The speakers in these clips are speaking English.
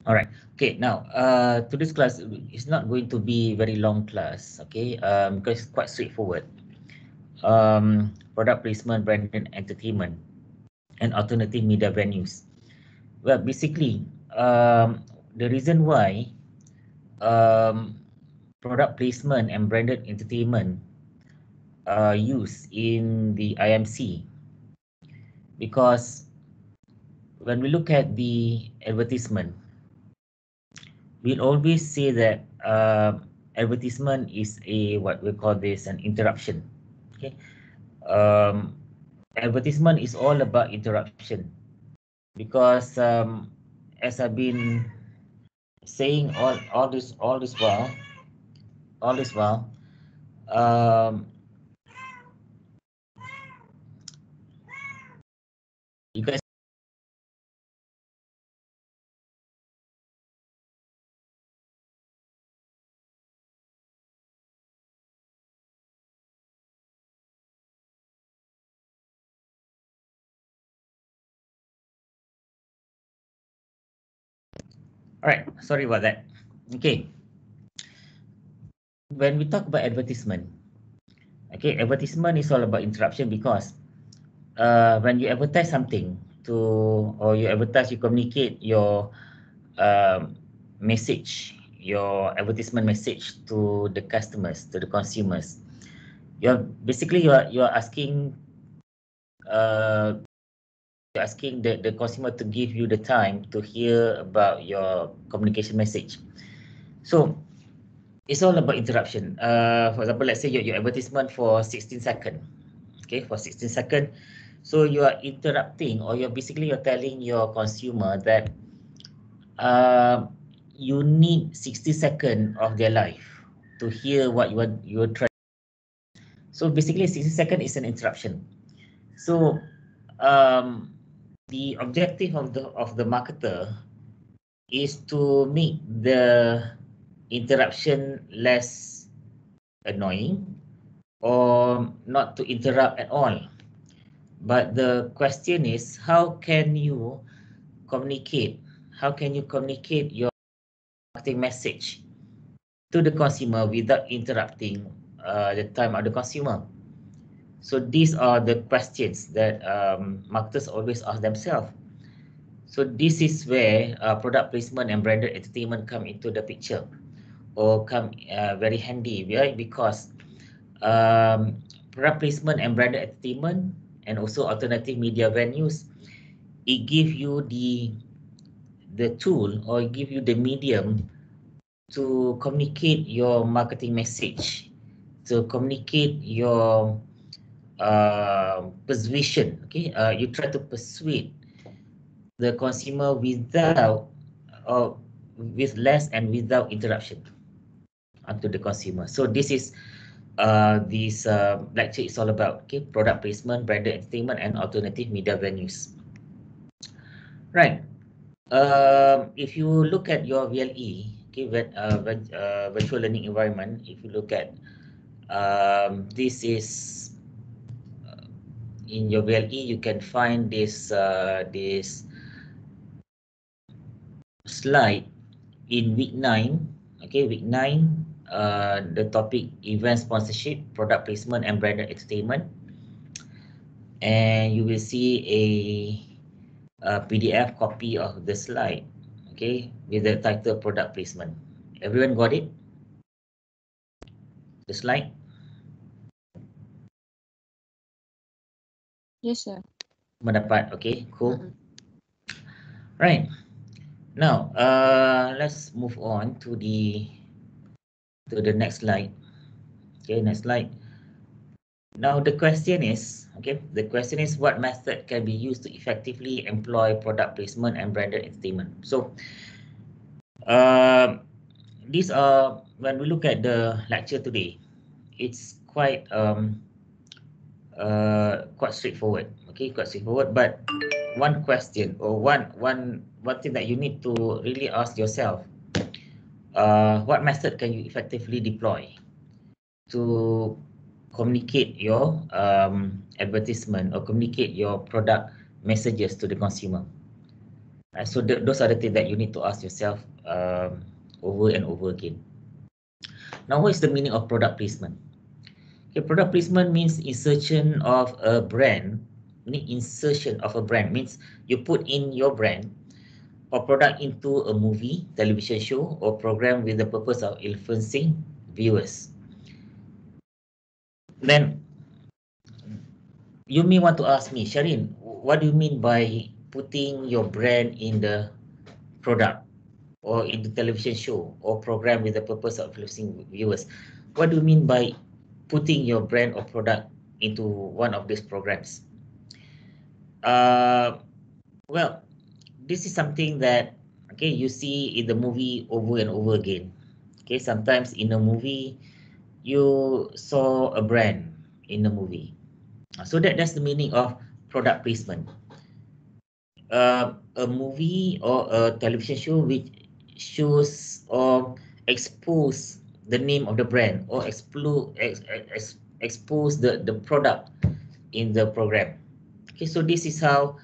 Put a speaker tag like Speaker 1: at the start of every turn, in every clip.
Speaker 1: All right. Okay. Now, today's class is not going to be very long class. Okay. Because it's quite straightforward. Product placement, brand and entertainment, and alternative media venues. Well, basically, the reason why product placement and branded entertainment are used in the IMC, because when we look at the advertisement, we'll always say that advertisement is a what we call this an interruption. Okay, um, advertisement is all about interruption, because as I've been saying all this while, um, you guys. All right, sorry about that. Okay, when we talk about advertisement, okay, advertisement is all about interruption, because when you advertise something to, or you advertise, you communicate your um, message, your advertisement message to the customers, to the consumers. You're basically you're asking uh, you're asking the consumer to give you the time to hear about your communication message. So it's all about interruption. For example, let's say your advertisement for 16 seconds. Okay, for 16 seconds. So you are interrupting, or you're telling your consumer that uh, you need 60 seconds of their life to hear what you're trying. So basically, 60 seconds is an interruption. So um, the objective of the marketer is to make the interruption less annoying, or not to interrupt at all. But the question is, how can you communicate? How can you communicate your marketing message to the consumer without interrupting the time of the consumer? So these are the questions that marketers always ask themselves. So this is where product placement and branded entertainment come into the picture, or come very handy, right? Because product placement and branded entertainment, and also alternative media venues, it give you the tool, or give you the medium to communicate your marketing message, to communicate your persuasion. Okay, you try to persuade the consumer without, or with less and without interruption to the consumer. So this is this lecture is all about. Okay, product placement, branded entertainment, and alternative media venues. Right. If you look at your VLE, okay, virtual learning environment, if you look at this is in your VLE, you can find this slide in week 9. Okay, week 9, the topic event sponsorship, product placement, and branded entertainment. And you will see a PDF copy of the slide, okay, with the title product placement. Everyone got it? The slide?
Speaker 2: Yes, sir.
Speaker 1: Mendapat, okay, cool. Right. Now, let's move on to the next slide. Okay, next slide. Now the question is, okay, the question is, what method can be used to effectively employ product placement and branded entertainment? So, these are, when we look at the lecture today, it's quite straightforward. Okay, quite straightforward. But one question, or one thing that you need to really ask yourself: what method can you effectively deploy to communicate your advertisement, or communicate your product messages to the consumer? So those are the things that you need to ask yourself over and over again. Now, what is the meaning of product placement? Okay, product placement means insertion of a brand. Insertion of a brand means you put in your brand or product into a movie, television show, or program with the purpose of influencing viewers. Then you may want to ask me, Sharin, what do you mean by putting your brand in the product or in the television show or program with the purpose of influencing viewers? What do you mean by putting your brand or product into one of these programs? Uh, well, this is something that you see in the movie over and over again. Okay, sometimes in a movie you saw a brand in the movie. So that's the meaning of product placement. A movie or a television show which shows or expose the name of the brand or expose the product in the program. Okay, so this is how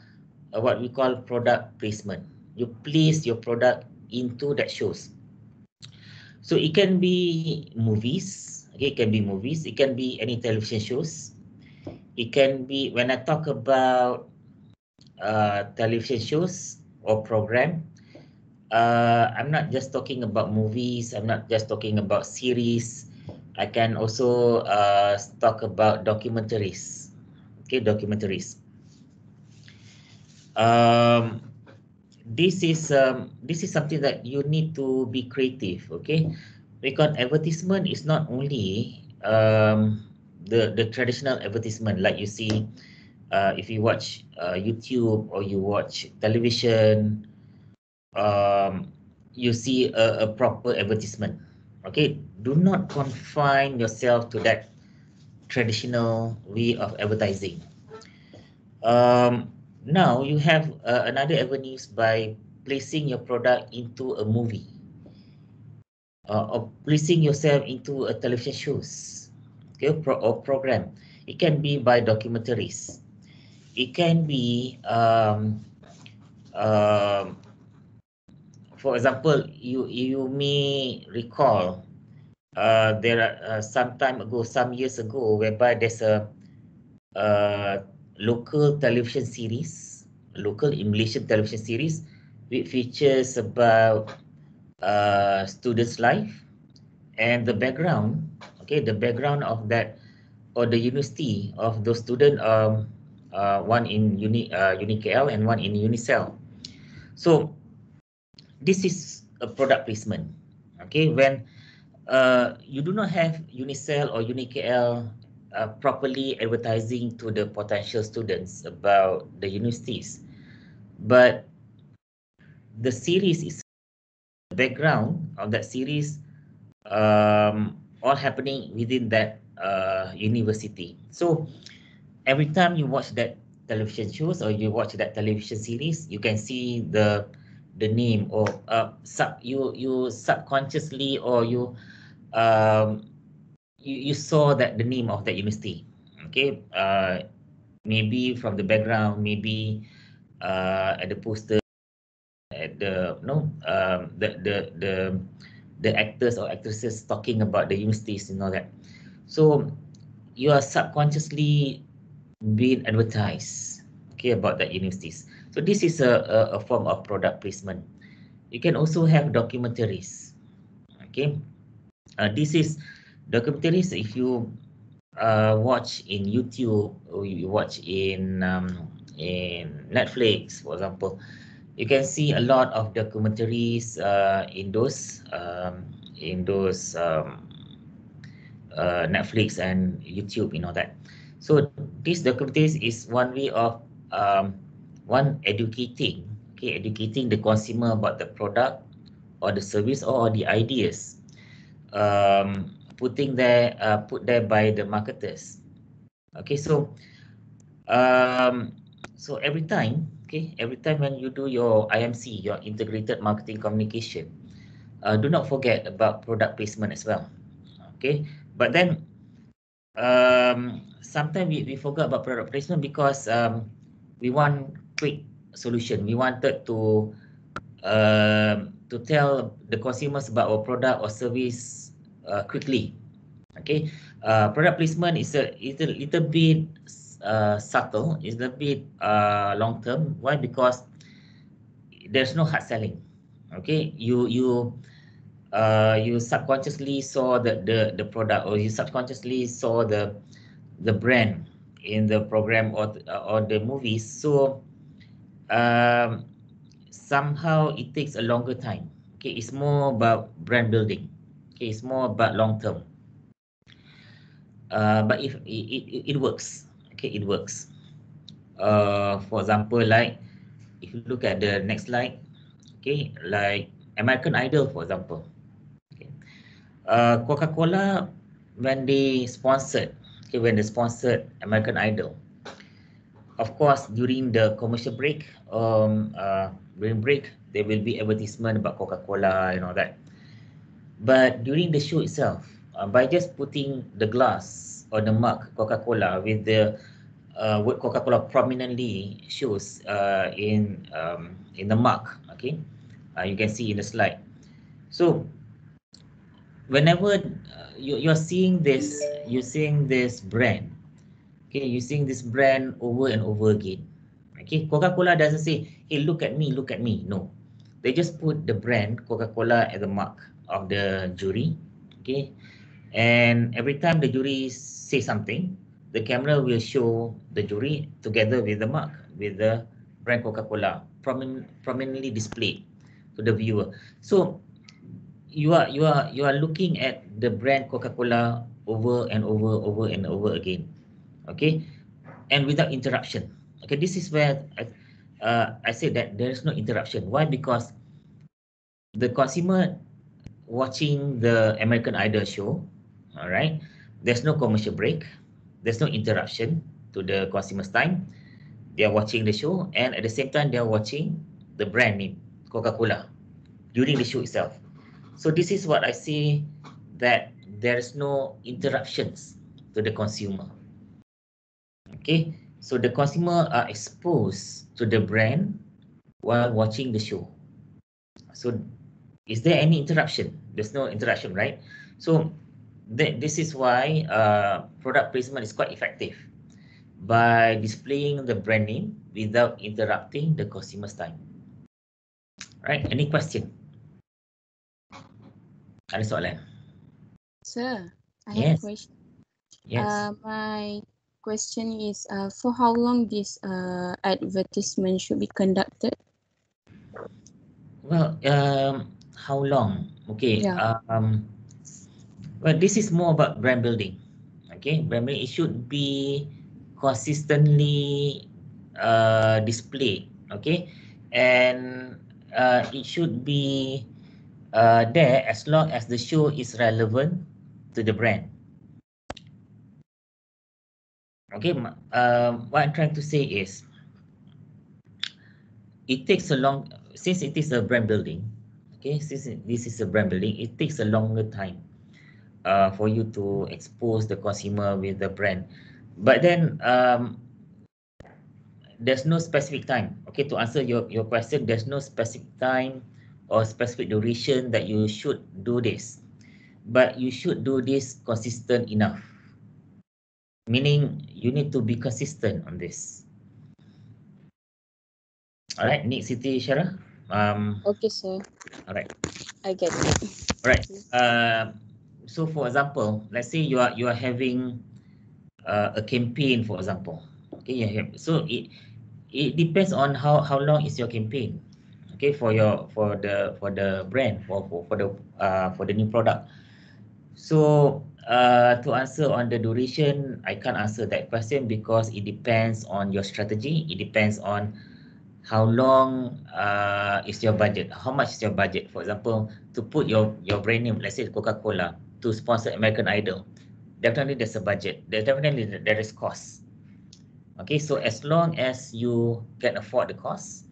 Speaker 1: what we call product placement. You place your product into that shows. So it can be movies. Okay, it can be movies. It can be any television shows. It can be, when I talk about television shows or program, I'm not just talking about movies. I'm not just talking about series. I can also talk about documentaries. Okay, documentaries. Um, this is something that you need to be creative. Okay, because advertisement is not only the traditional advertisement like you see if you watch YouTube or you watch television. You see a proper advertisement. Okay, do not confine yourself to that traditional way of advertising. Now you have another avenues by placing your product into a movie or placing yourself into a television shows, okay, or program. It can be by documentaries. It can be um, for example, you may recall there are some years ago, whereby there's a local television series, local Malaysian television series, which features about students' life and the background. Okay, the background of that or the university of those students, one in Uni KL and one in Unicel. So this is a product placement. Okay, when you do not have Unicel or UniKL properly advertising to the potential students about the universities, but the series is the background of that series, all happening within that university. So every time you watch that television shows or you watch that television series, you can see the name or you subconsciously or um, you saw that the name of that university. Okay, maybe from the background, maybe at the poster, at the no the actors or actresses talking about the universities and all that. So you are subconsciously being advertised, okay, about that universities. So this is a form of product placement. You can also have documentaries. Okay, this is documentaries. If you watch in YouTube or you watch in Netflix, for example, you can see a lot of documentaries in those Netflix and YouTube, you know that. So this documentaries is one way of um, one educating, okay, educating the consumer about the product or the service or the ideas put there by the marketers. Okay, um, so every time when you do your IMC, your integrated marketing communication, do not forget about product placement as well. Okay, but then sometimes we forget about product placement because we want quick solution. We wanted to to tell the consumers about our product or service quickly. Okay, product placement is a little bit subtle, is a bit long term. Why? Because there's no hard selling. Okay, you subconsciously saw the product, or you subconsciously saw the brand in the program or the movies. So um, somehow it takes a longer time. Okay, it's more about brand building. Okay, it's more about long term. But if it works, okay, it works. For example, like if you look at the next slide, okay, like American Idol, for example. Okay, Coca-Cola, when they sponsored, okay, when they sponsored American Idol, of course, during the commercial break, during break, there will be advertisement about Coca-Cola and all that. But during the show itself, by just putting the glass or the mug Coca-Cola with the word Coca-Cola prominently shows in the mug, okay, you can see in the slide. So whenever you're seeing this, you're seeing this brand, okay, you're seeing this brand over and over again. Okay, Coca-Cola doesn't say, hey, look at me. No, they just put the brand Coca-Cola as the mark of the jury. Okay, and every time the jury say something, the camera will show the jury together with the mark, with the brand Coca-Cola prominently displayed to the viewer. So you are looking at the brand Coca-Cola over and over and over again. Okay, and without interruption. Okay, this is where I said that there is no interruption. Why? Because the consumer watching the American Idol show, all right, there's no commercial break, there's no interruption to the consumer's time. They are watching the show, and at the same time, they are watching the brand name Coca-Cola during the show itself. So this is what I see, that there is no interruptions to the consumer. Okay, so the consumer are exposed to the brand while watching the show. So is there any interruption? There's no interruption, right? So this is why product placement is quite effective, by displaying the brand name without interrupting the consumer's time. Right? Any question? Ada soalan?
Speaker 2: Sir, I have a
Speaker 1: Yes.
Speaker 2: question.
Speaker 1: Yes.
Speaker 2: My question is, for how long this advertisement should be conducted?
Speaker 1: Well, how long? Okay.
Speaker 2: Yeah.
Speaker 1: Well, this is more about brand building. Okay, brand building, it should be consistently displayed. Okay, and it should be there as long as the show is relevant to the brand. Okay, what I'm trying to say is, it takes a long, since it is a brand building. Okay, since this is a brand building, it takes a longer time for you to expose the consumer with the brand. But then there's no specific time. Okay, to answer your question, there's no specific time or specific duration that you should do this. But you should do this consistent enough. Meaning you need to be consistent on this. All right, Nick, Siti, Syarah.
Speaker 2: Okay, sir.
Speaker 1: All right.
Speaker 2: I get it.
Speaker 1: All right. So for example, let's say you are having a campaign, for example. Okay, so it depends on how long is your campaign. Okay, for the brand, for the new product. So to answer on the duration, I can't answer that question, because it depends on your strategy. It depends on how long is your budget, how much is your budget. For example, to put your brand name, let's say Coca-Cola, to sponsor American Idol, definitely there's a budget, there is cost. Okay, so as long as you can afford the cost,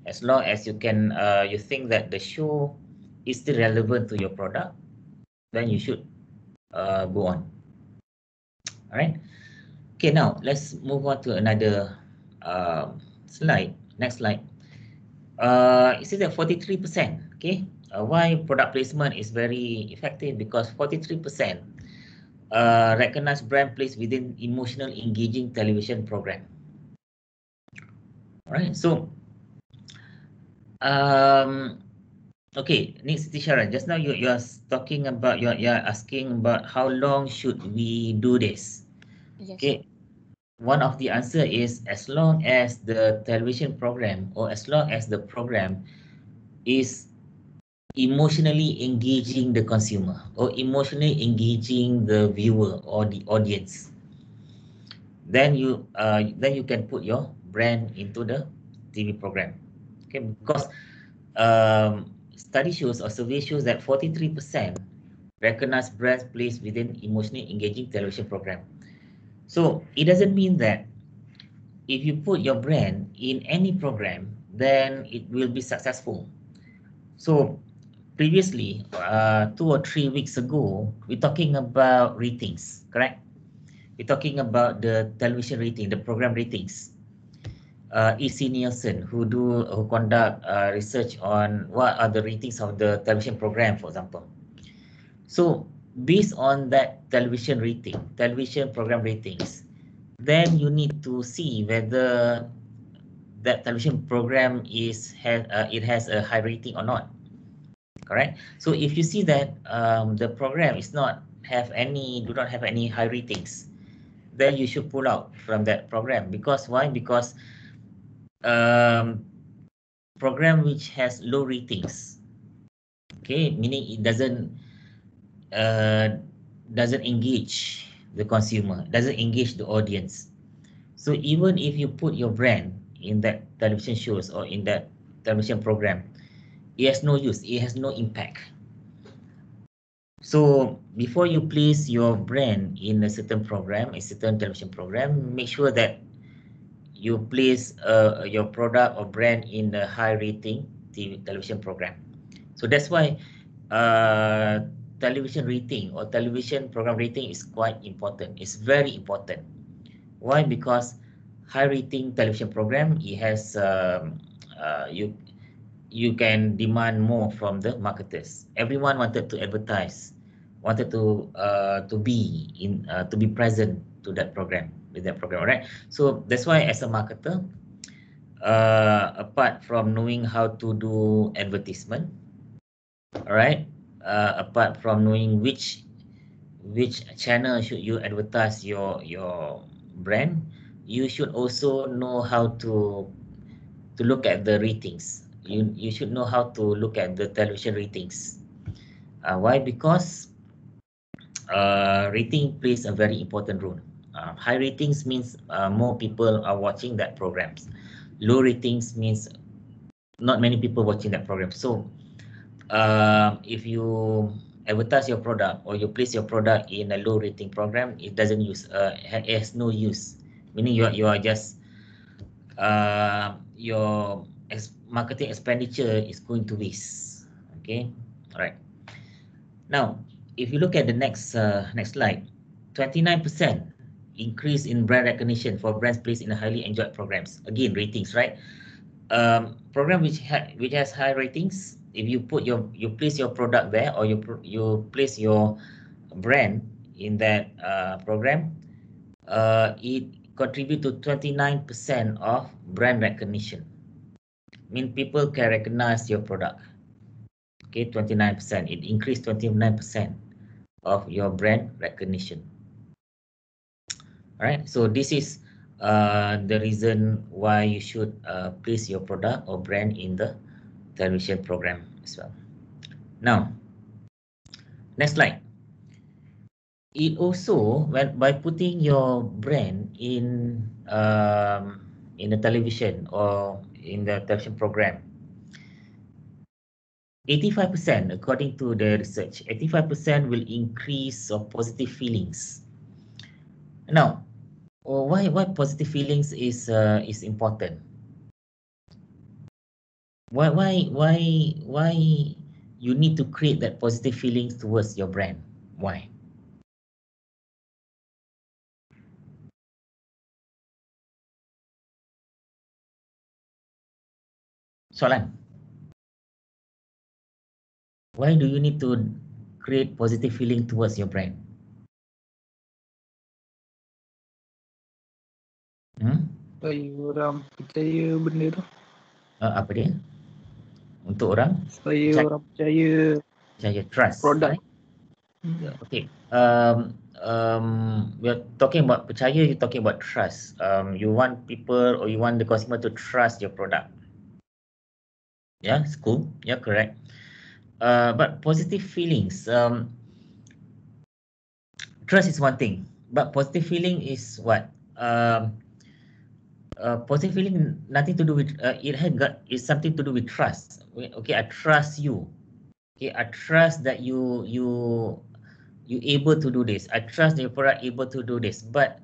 Speaker 1: as long as you think that the show is still relevant to your product, then you should go on. All right. Okay, now let's move on to another slide. Next slide. it says that 43%. Okay, why product placement is very effective? Because 43% recognized brand placed within emotional engaging television program. All right, so okay, next Sharon, just now you are talking about you're asking about how long should we do this.
Speaker 2: Yes.
Speaker 1: Okay, one of the answer is as long as the television program or as long as the program is emotionally engaging the consumer or emotionally engaging the viewer or the audience, then you can put your brand into the TV program. Okay, because study shows or survey shows that 43% recognize brands placed within emotionally engaging television program. So it doesn't mean that if you put your brand in any program, then it will be successful. So previously, 2 or 3 weeks ago, we're talking about ratings, correct? We're talking about the television rating, the program ratings. EC Nielsen, who conduct research on what are the ratings of the television program, for example. So based on that television rating, television program ratings, then you need to see whether that television program it has a high rating or not. Correct. So if you see that the program do not have any high ratings, then you should pull out from that program. Because why? Because um, program which has low ratings, okay, meaning it uh, doesn't engage the consumer, doesn't engage the audience. So even if you put your brand in that television shows or in that television program, it has no use, it has no impact. So before you place your brand in a certain program, a certain television program, make sure that you place your product or brand in a high rating television program. So that's why television rating or television program rating is quite important. It's very important. Why? Because high rating television program, it has you can demand more from the marketers. Everyone wanted to advertise, wanted to be present to that program with that program, right? So that's why as a marketer, apart from knowing how to do advertisement, all right, apart from knowing which channel should you advertise your brand, you should also know how to look at the ratings. You should know how to look at the television ratings. Why? Because rating plays a very important role. High ratings means more people are watching that programs. Low ratings means not many people watching that program. So if you advertise your product or you place your product in a low rating program, it doesn't use it has no use. Meaning you are just your marketing expenditure is going to waste. Okay, all right. Now, if you look at the next slide, 29% increase in brand recognition for brands placed in highly enjoyed programs. Again, ratings, right? Program which has high ratings, if you place your product there or you place your brand in that program, it contribute to 29% of brand recognition. Mean people can recognize your product. Okay, 29%. It increased 29% of your brand recognition. All right. So this is the reason why you should place your product or brand in the television program as well. Now, next slide. It also, when by putting your brand in the television or in the television program, 85%, according to the research, 85% will increase of positive feelings. Now, why positive feelings is important? Why you need to create that positive feelings towards your brand? Why? Soalan. Why do you need to create positive feeling towards your brand?
Speaker 3: Supaya orang percaya benda tu.
Speaker 1: Apa dia? Untuk orang
Speaker 3: Supaya orang percaya
Speaker 1: trust.
Speaker 3: produk.
Speaker 1: Right? Okay. We're talking about percaya, you're talking about trust. You want people or you want the consumer to trust your product. Yeah, it's cool. Yeah, correct. But positive feelings. Trust is one thing, but positive feeling is what? Positive feeling nothing to do with it's something to do with trust. Okay, I trust you. Okay, I trust that you able to do this. I trust that your product able to do this. But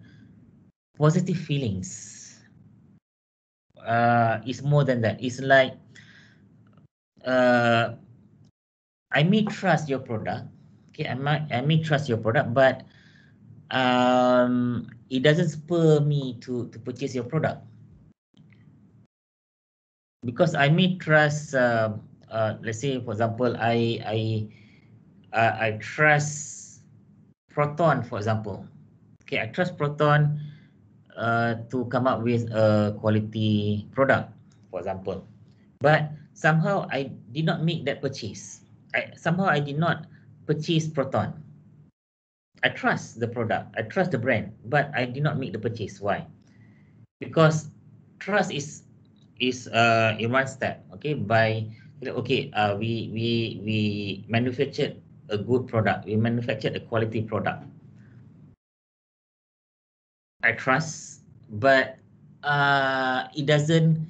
Speaker 1: positive feelings is more than that. It's like I may trust your product. Okay, I may trust your product, but it doesn't spur me to purchase your product. Because I may trust, let's say, for example, I trust Proton, for example. Okay, I trust Proton to come up with a quality product, for example. But somehow I did not make that purchase. Somehow I did not purchase Proton. I trust the product, I trust the brand, but I did not make the purchase. Why? Because trust is in one step. Okay, we manufactured a good product, we manufactured a quality product. I trust, but it doesn't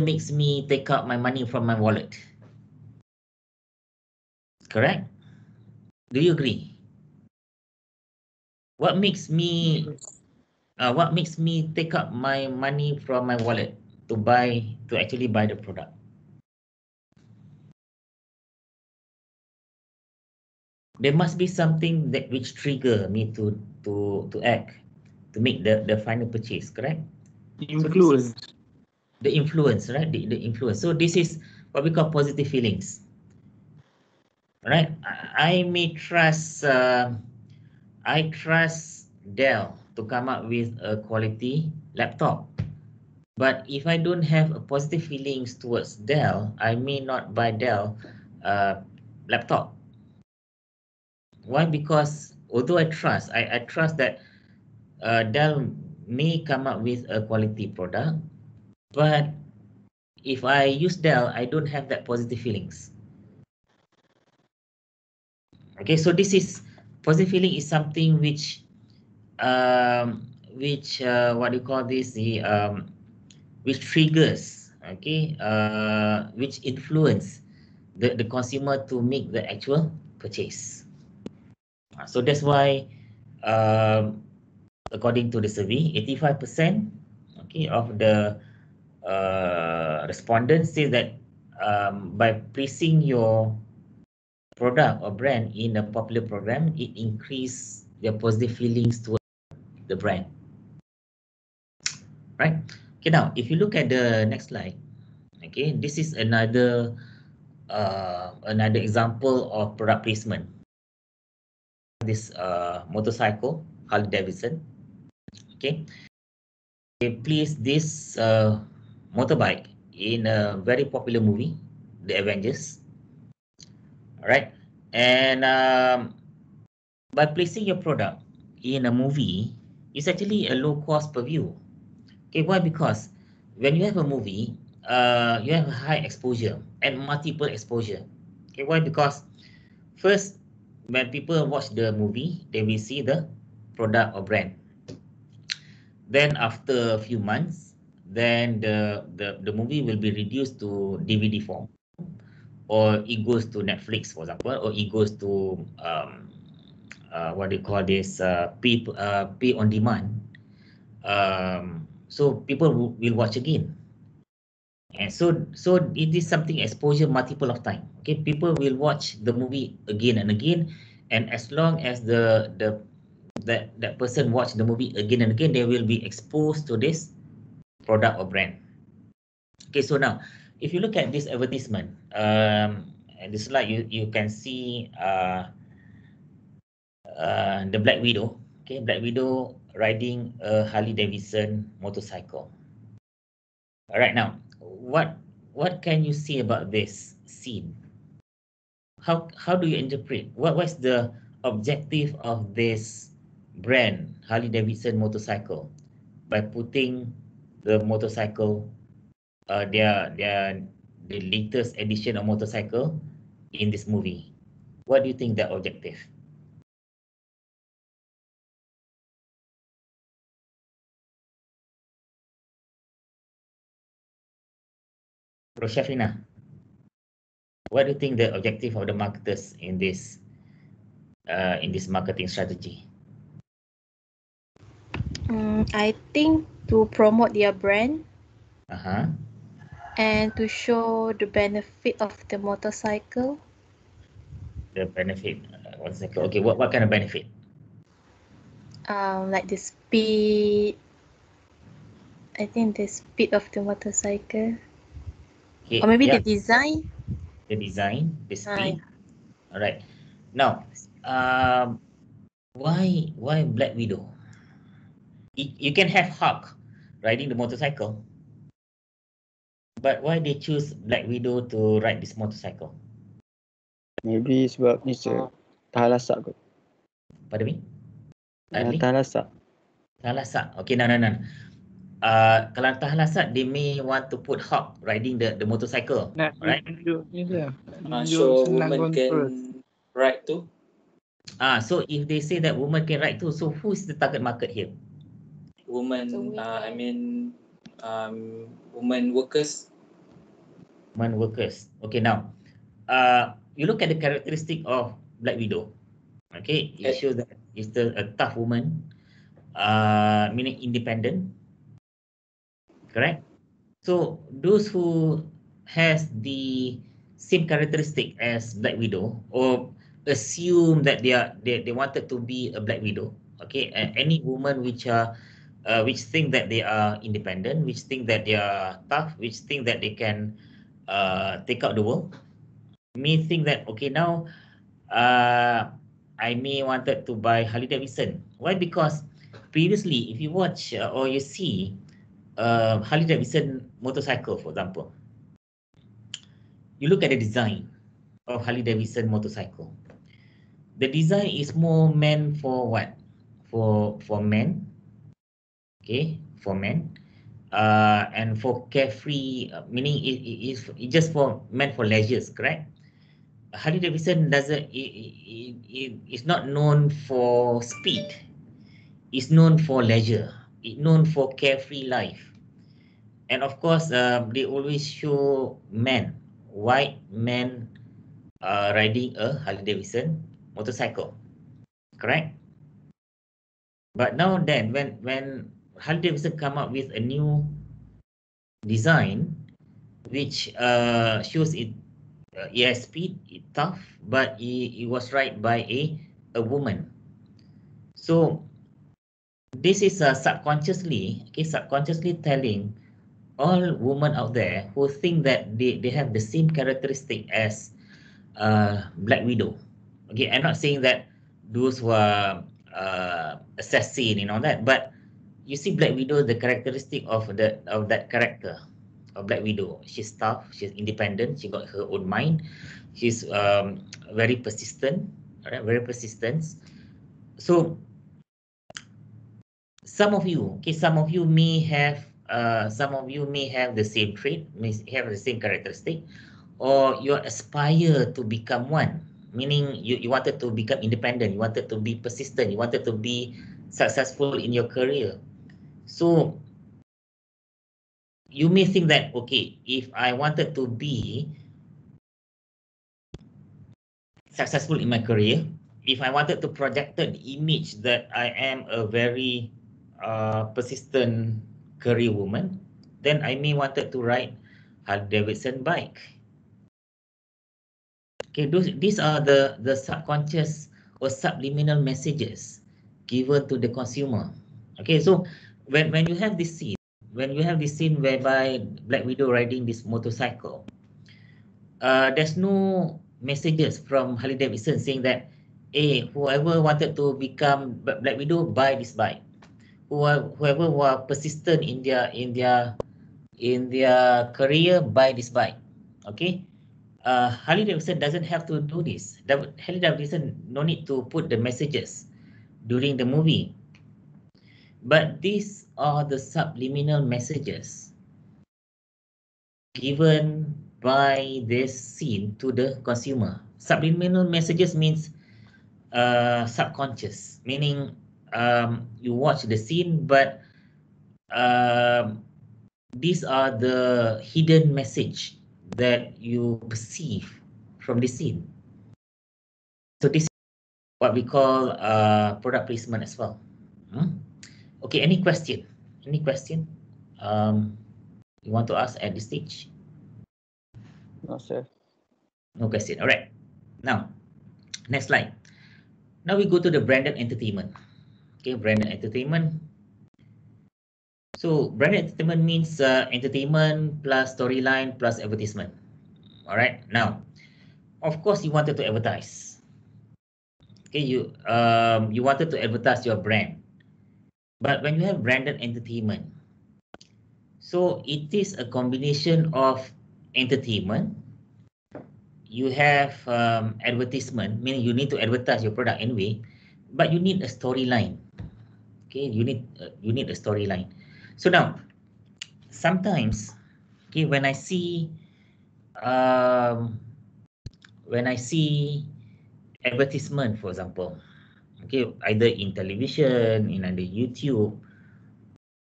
Speaker 1: makes me take out my money from my wallet. Correct? Do you agree? What makes me take out my money from my wallet to actually buy the product? There must be something that which trigger me to act, to make the final purchase, correct?
Speaker 3: Influence.
Speaker 1: So the influence, right? The influence. So this is what we call positive feelings. Right? I may trust Dell to come up with a quality laptop. But if I don't have a positive feelings towards Dell, I may not buy Dell laptop. Why? Because although I trust that Dell may come up with a quality product, but if I use Dell, I don't have that positive feelings. Okay, so this is positive feeling is something which what do you call this, which triggers, okay, which influence the consumer to make the actual purchase. So that's why according to the survey, 85% okay of the respondents say that by placing your product or brand in a popular program, it increase their positive feelings towards the brand. Right? Okay, now if you look at the next slide, okay, this is another example of product placement. This motorcycle, Harley Davidson. Okay, they placed this motorbike in a very popular movie, The Avengers. All right, and by placing your product in a movie, it's actually a low cost per view. Okay, why? Because when you have a movie, you have a high exposure and multiple exposure. Okay, why? Because first, when people watch the movie, they will see the product or brand. Then after a few months, then the movie will be reduced to DVD form, or it goes to Netflix, for example, or it goes to what do you call this, pay on demand. So people will watch again. And so it is something exposure multiple of time. Okay, people will watch the movie again and again, and as long as that person watch the movie again and again, they will be exposed to this product or brand. Okay, so now if you look at this advertisement, and this slide, you can see the Black Widow. Okay, Black Widow riding a Harley Davidson motorcycle. All right, now what can you see about this scene? How do you interpret what's the objective of this brand Harley Davidson motorcycle by putting the motorcycle, their the latest edition of motorcycle in this movie? What do you think the objective? Roshafina, what do you think the objective of the marketers in this marketing strategy?
Speaker 4: I think to promote their brand
Speaker 1: Uh-huh.
Speaker 4: and to show the benefit of the motorcycle.
Speaker 1: The benefit, motorcycle. Okay, what kind of benefit?
Speaker 4: Like the speed. I think the speed of the motorcycle.
Speaker 1: Okay,
Speaker 4: Or maybe
Speaker 1: yeah,
Speaker 4: the design.
Speaker 1: the design, the speed.
Speaker 4: Yeah.
Speaker 1: All right. Now, why Black Widow? You can have Hulk riding the motorcycle, but why they choose Black Widow to ride this motorcycle?
Speaker 5: Maybe sebab ni tahan lasak kot.
Speaker 1: Pardon me? Adli?
Speaker 5: Tahan lasak.
Speaker 1: Tahan lasak. Okay, no. Kalau tahan lasak, they may want to put Hulk riding the motorcycle.
Speaker 3: Nak
Speaker 1: Right?
Speaker 3: tunjuk ni je.
Speaker 6: So
Speaker 3: Senang
Speaker 6: women
Speaker 3: control.
Speaker 6: can ride too.
Speaker 1: So if they say that women can ride too, so who is the target market here?
Speaker 6: Women,
Speaker 2: So we
Speaker 6: I mean, women workers.
Speaker 1: Women workers. Okay, now, you look at the characteristic of Black Widow. Okay, it shows that it's a tough woman, meaning independent. Correct. So those who has the same characteristic as Black Widow, or assume that they wanted to be a Black Widow. Okay, any woman which think that they are independent, which think that they are tough, which think that they can take out the world, may think that okay, now I may wanted to buy Harley Davidson. Why? Because previously, if you watch or you see Harley Davidson motorcycle, for example, you look at the design of Harley Davidson motorcycle. The design is more meant for what? For men. Okay, for men. And for carefree, meaning it's just for meant for leisures, correct? Harley Davidson is not known for speed. It's known for leisure. It's known for carefree life. And of course, they always show men, white men, riding a Harley Davidson motorcycle, correct? But now then, when Harley Davidson come up with a new design, which shows it has speed, it's tough, but it was ride by a woman. So this is subconsciously telling all women out there who think that they have the same characteristic as Black Widow. Okay, I'm not saying that those who are assassin and all that, but you see Black Widow, the characteristic of that character of Black Widow. She's tough, she's independent, she got her own mind, she's very persistent, right? Very persistent. So some of you may have the same trait, may have the same characteristic, or you aspire to become one, meaning you wanted to become independent, you wanted to be persistent, you wanted to be successful in your career. So you may think that, okay, if I wanted to be successful in my career, if I wanted to project the image that I am a very persistent career woman, then I may wanted to ride Harley Davidson bike. Okay, these are the subconscious or subliminal messages given to the consumer. Okay, so when you have this scene, when you have this scene whereby Black Widow riding this motorcycle, there's no messages from Harley Davidson saying that, hey, whoever wanted to become Black Widow, buy this bike. Whoever were persistent in their career, buy this bike. Okay. Harley Davidson doesn't have to do this. Harley Davidson no need to put the messages during the movie. But these are the subliminal messages given by this scene to the consumer. Subliminal messages means subconscious, meaning you watch the scene, but these are the hidden message that you perceive from the scene. So this is what we call product placement as well. Okay, any question? Any question you want to ask at this stage?
Speaker 5: No, sir.
Speaker 1: No question. All right. Now, next slide. Now we go to the branded entertainment. Okay, branded entertainment. So branded entertainment means entertainment plus storyline plus advertisement. All right. Now, of course, you wanted to advertise. Okay, you wanted to advertise your brand, but when you have branded entertainment, so it is a combination of entertainment. You have advertisement, meaning you need to advertise your product anyway, but you need a storyline. Okay, you need a storyline. So now, sometimes, okay, when I see advertisement, for example, okay, either in television, in either YouTube,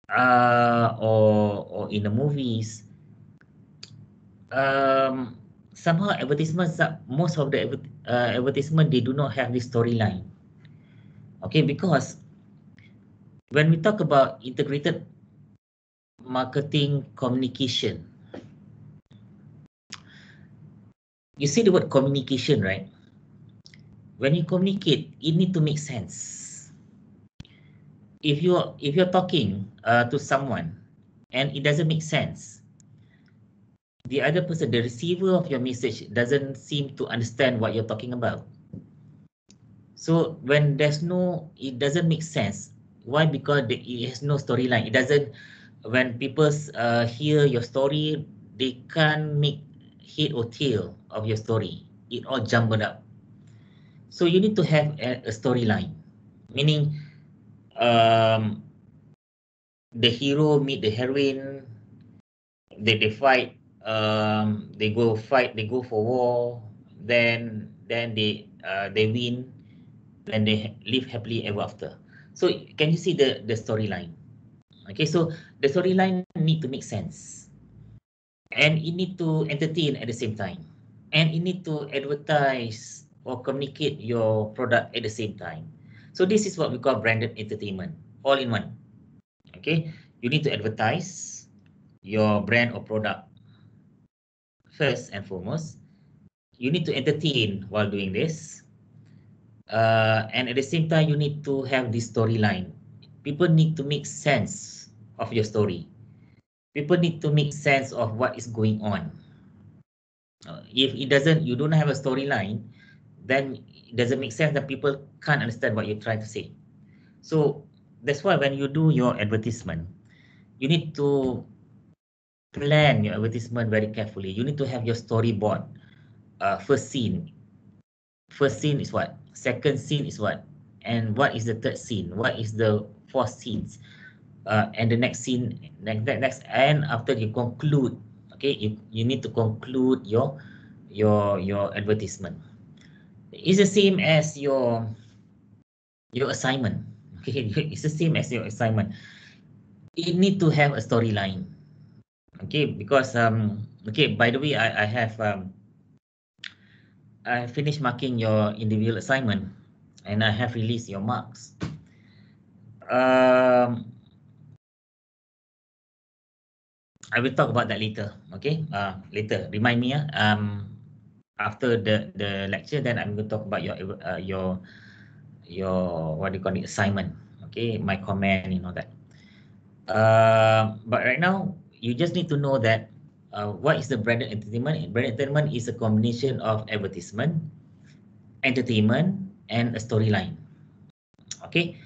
Speaker 1: or in the movies, somehow advertisements, most of the advertisement, they do not have this storyline. Okay, because when we talk about integrated marketing communication, you see the word communication, right? When you communicate, it need to make sense. If you're talking to someone and it doesn't make sense, the other person, the receiver of your message, doesn't seem to understand what you're talking about. So when it doesn't make sense. Why? Because it has no storyline. It doesn't. When people hear your story, they can't make head or tail of your story. It all jumbled up. So you need to have a storyline, meaning the hero meet the heroine, they fight, they go for war, then they win, then they live happily ever after. So can you see the storyline? Okay, so the storyline need to make sense, and it need to entertain at the same time, and it need to advertise or communicate your product at the same time. So this is what we call branded entertainment, all in one. Okay, you need to advertise your brand or product first and foremost. You need to entertain while doing this, and at the same time, you need to have this storyline. People need to make sense of your story. People need to make sense of what is going on. If you don't have a storyline, then it doesn't make sense, that people can't understand what you're trying to say. So that's why when you do your advertisement, you need to plan your advertisement very carefully. You need to have your storyboard. First scene is what? Second scene is what? And what is the third scene? What is the fourth scenes? And the next scene, next, and after you conclude, okay, you need to conclude your advertisement. It's the same as your assignment. Okay, it's the same as your assignment. You need to have a storyline. Okay, because okay, by the way, I have I finished marking your individual assignment, and I have released your marks. I will talk about that later. Okay, later. Remind me. After the lecture, then I'm going to talk about your what do you call it, assignment. Okay, my comment and all that. But right now, you just need to know that what is the branded entertainment? Branded entertainment is a combination of advertisement, entertainment, and a storyline. Okay.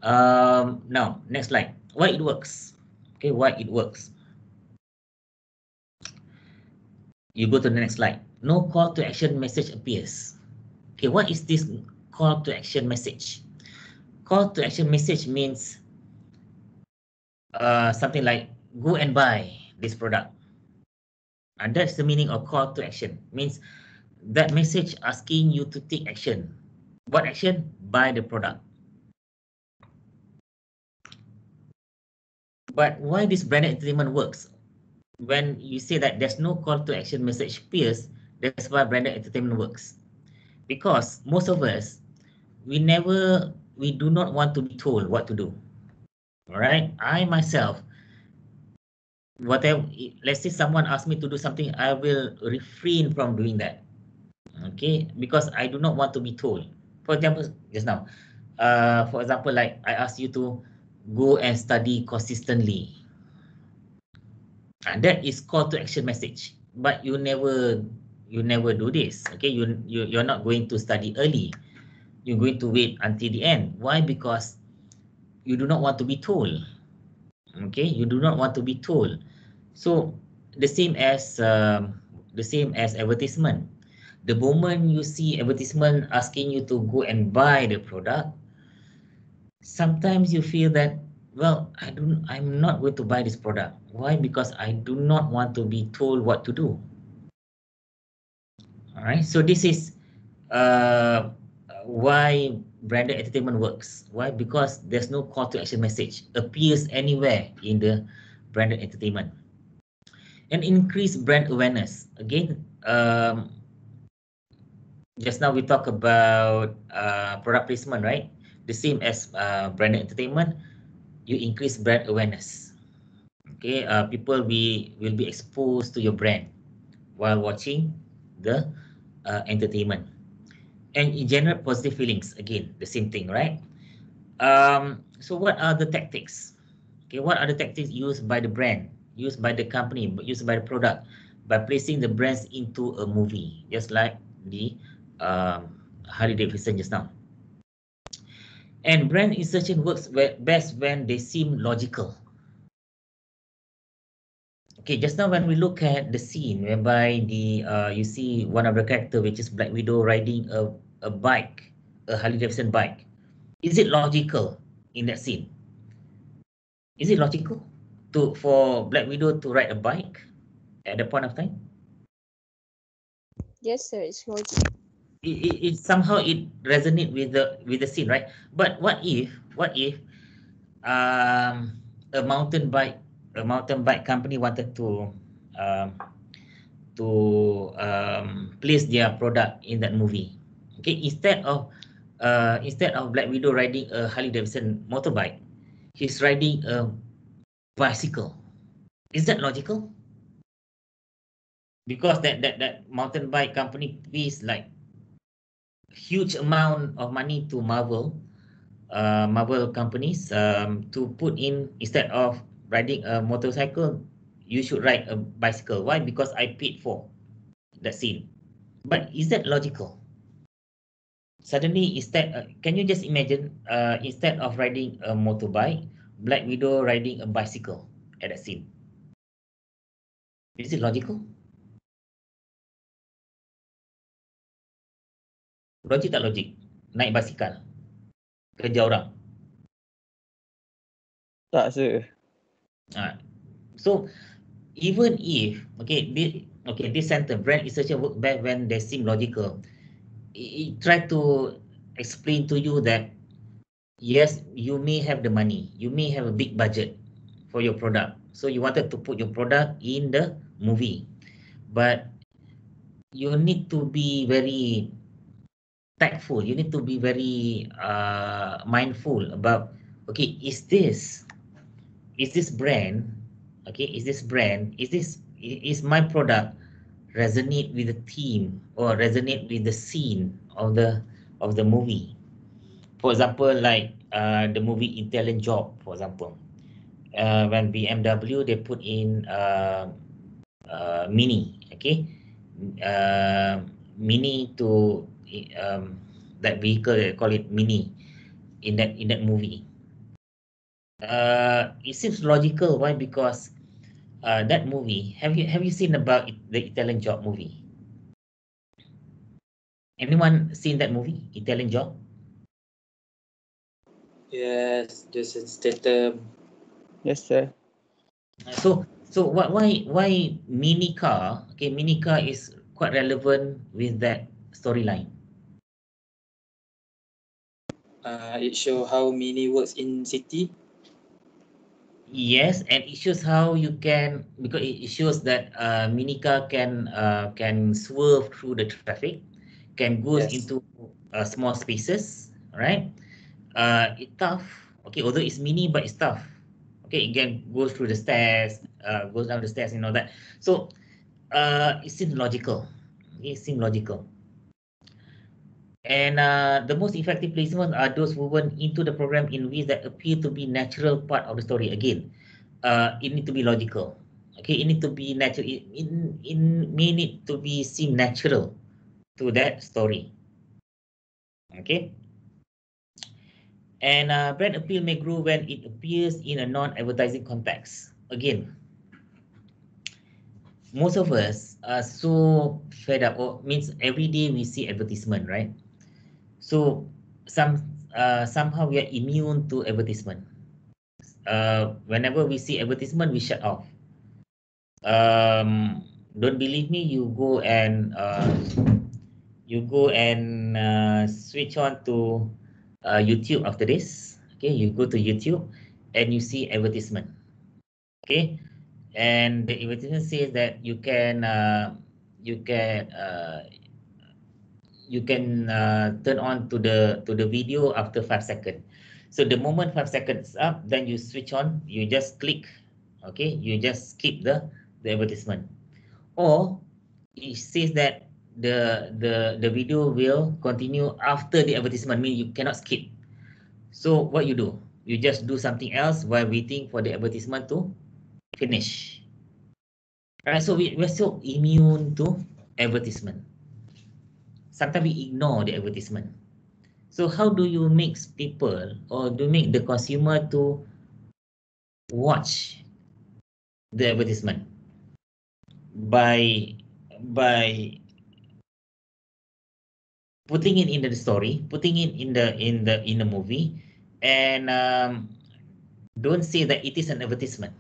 Speaker 1: Now, next slide. Why it works? Okay, why it works? You go to the next slide. No call to action message appears. Okay, what is this call to action message? Call to action message means something like go and buy this product. And that's the meaning of call to action. Means that message asking you to take action. What action? Buy the product. But why this branded entertainment works? When you say that there's no call to action message appears, that's why branded entertainment works. Because most of us, we do not want to be told what to do. All right, I myself, whatever, let's say someone asks me to do something, I will refrain from doing that. Okay, because I do not want to be told. For example, just now, for example, like I asked you to go and study consistently. And that is call to action message. But you never do this. Okay, you're not going to study early. You're going to wait until the end. Why? Because you do not want to be told. Okay, you do not want to be told. So the same as advertisement. The moment you see advertisement asking you to go and buy the product, sometimes you feel that, well, I'm not going to buy this product. Why? Because I do not want to be told what to do. All right, so this is why branded entertainment works. Why? Because there's no call to action message appears anywhere in the branded entertainment. And increase brand awareness. Again, just now we talk about product placement, right? The same as branded entertainment, you increase brand awareness. Okay, people will be exposed to your brand while watching the entertainment. And it generate positive feelings. Again, the same thing, right? So what are the tactics? Okay, what are the tactics used by the brand, used by the company, used by the product, by placing the brands into a movie, just like the Harley Davidson just now. And brand insertion works best when they seem logical. Okay, just now when we look at the scene whereby you see one of the character, which is Black Widow, riding a bike, a Harley Davidson bike. Is it logical in that scene? Is it logical for Black Widow to ride a bike at the point of time?
Speaker 2: Yes, sir, it's logic.
Speaker 1: It somehow it resonate with the scene, right? But what if a mountain bike company wanted to place their product in that movie? Okay, instead of Black Widow riding a Harley Davidson motorbike, he's riding a bicycle. Is that logical? Because that mountain bike company pays like huge amount of money to Marvel companies to put in, instead of riding a motorcycle, you should ride a bicycle. Why? Because I paid for that scene. But is that logical? Suddenly, can you just imagine, instead of riding a motorbike, Black Widow riding a bicycle at that scene? Is it logical? Logik tak logik? Naik basikal kerja orang.
Speaker 5: Tak, sir.
Speaker 1: So even if this sentence, brand insertion work best when they seem logical. It try to explain to you that yes, you may have the money, you may have a big budget for your product, so you wanted to put your product in the movie, but you need to be very tactful. You need to be very mindful about, okay, is this brand, is my product resonate with the theme or resonate with the scene of the movie? For example, like the movie Italian Job, for example. when BMW they put in Mini, okay, Mini to that vehicle, they call it Mini in that movie. It seems logical. Why? Because that movie, have you seen about the Italian Job movie? Anyone seen that movie, Italian Job?
Speaker 6: Yes, Jason Statham.
Speaker 5: Yes, sir.
Speaker 1: So why mini car? Okay, mini car is quite relevant with that storyline.
Speaker 6: It show how Mini works in city.
Speaker 1: Yes, and it shows how you can, because it shows that mini car can swerve through the traffic, can goes
Speaker 6: Yes.
Speaker 1: into small spaces, right? It's tough. Okay, although it's mini, but it's tough. Okay, it can go through the stairs, goes down the stairs, and all that. So it seems logical. It seems logical. And the most effective placements are those woven into the program in ways that appear to be natural part of the story. Again, it need to be logical. Okay, it need to be natural. It may need to be seem natural to that story. Okay. And brand appeal may grow when it appears in a non-advertising context. Again, most of us are so fed up, or means every day we see advertisement, right? So somehow we are immune to advertisement. Whenever we see advertisement, we shut off. Don't believe me? You go and switch on to YouTube after this. Okay, you go to YouTube and you see advertisement. Okay, and the advertisement says that you can turn on to the video after 5 seconds. So the moment 5 seconds up, then you switch on, you just click, okay, you just skip the advertisement. Or it says that the video will continue after the advertisement, mean you cannot skip. So what you do, you just do something else while waiting for the advertisement to finish. All right, so we're so immune to advertisement. Sometimes we ignore the advertisement. So how do you make people, or do you make the consumer to watch the advertisement? By putting it in the story, putting it in the movie, and don't say that it is an advertisement.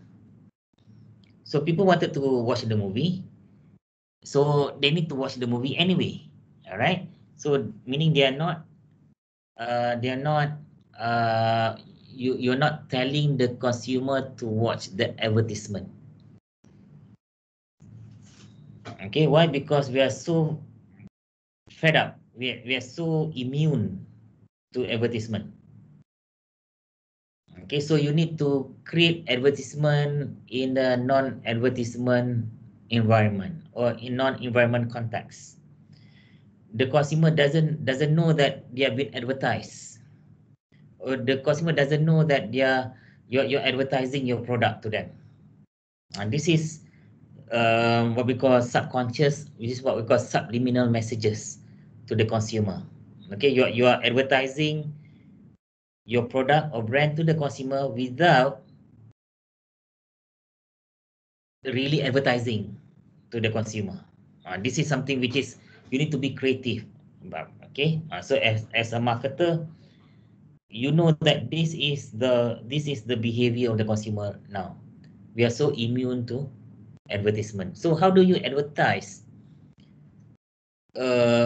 Speaker 1: So people wanted to watch the movie, so they need to watch the movie anyway. All right. So meaning they are not you're not telling the consumer to watch the advertisement. Okay, why? Because we are so fed up. We are so immune to advertisement. Okay, so you need to create advertisement in the non-advertisement environment, or in non-environment context. The consumer doesn't know that they have been advertised, or the consumer doesn't know that you're advertising your product to them. And this is what we call subconscious, which is what we call subliminal messages to the consumer. Okay, you are advertising your product or brand to the consumer without really advertising to the consumer. This is something which is you need to be creative about. Okay, so as a marketer, you know that this is the behavior of the consumer now. We are so immune to advertisement. So how do you advertise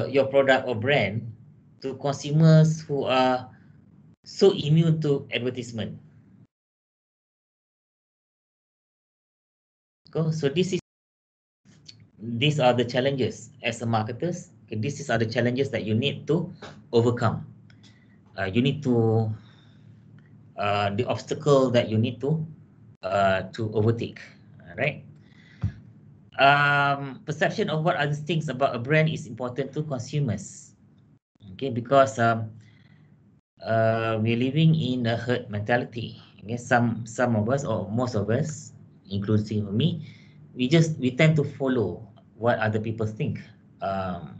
Speaker 1: your product or brand to consumers who are so immune to advertisement? So these are the challenges as a marketers. Okay, these are the challenges that you need to overcome. You need to the obstacle that you need to overtake. Right? Perception of what others think about a brand is important to consumers. Okay, because we're living in a herd mentality. Okay, some of us or most of us, inclusive of me, we tend to follow what other people think. Herd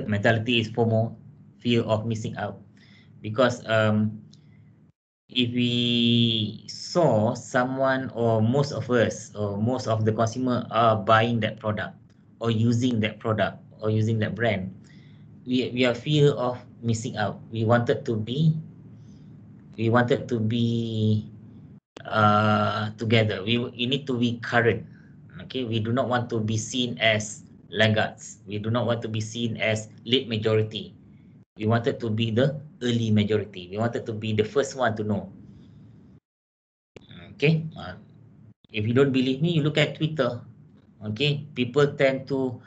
Speaker 1: mentality is FOMO, fear of missing out, because if we saw someone or most of us or most of the consumer are buying that product or using that product or using that brand, we are fear of missing out. We wanted to be together. We need to be current. Okay, we do not want to be seen as laggards. We do not want to be seen as late majority. We wanted to be the early majority. We wanted to be the first one to know. Okay, if you don't believe me, you look at Twitter. Okay, people tend to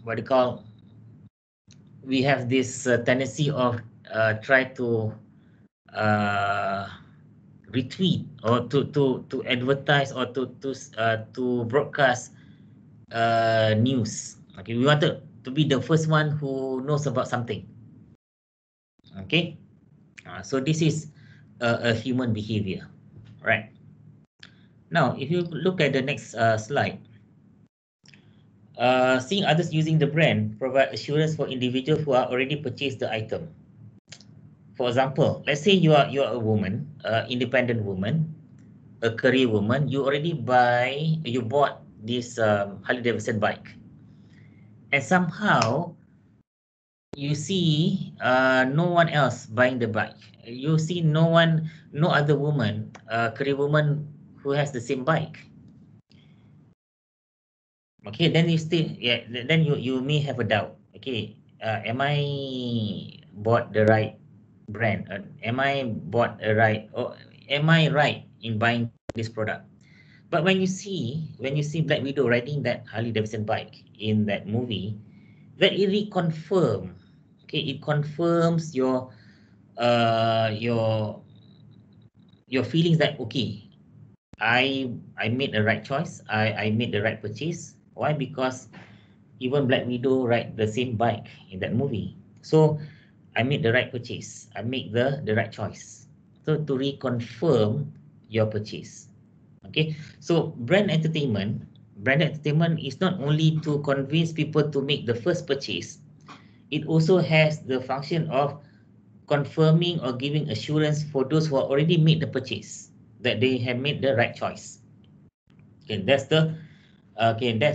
Speaker 1: what do you call? We have this tendency of try to retweet or to advertise or to broadcast news. Okay, we wanted to be the first one who knows about something. Okay, so this is a human behavior, right? Now, if you look at the next slide, seeing others using the brand provide assurance for individuals who are already purchased the item. For example, let's say you are a woman, independent woman, a career woman. You bought this Harley Davidson bike, and somehow you see no one else buying the bike. You see no other woman, career woman who has the same bike. Okay, then then you may have a doubt. Okay, am I bought the right brand? Am I bought a right, or am I right in buying this product? But when you see Black Widow riding that Harley Davidson bike in that movie, that it reconfirm. Okay, it confirms your feelings that okay, I made the right choice. I made the right purchase. Why? Because even Black Widow ride the same bike in that movie. So I made the right purchase. I make the right choice. So to reconfirm your purchase. Okay. So branded entertainment is not only to convince people to make the first purchase. It also has the function of confirming or giving assurance for those who have already made the purchase that they have made the right choice. Okay, that's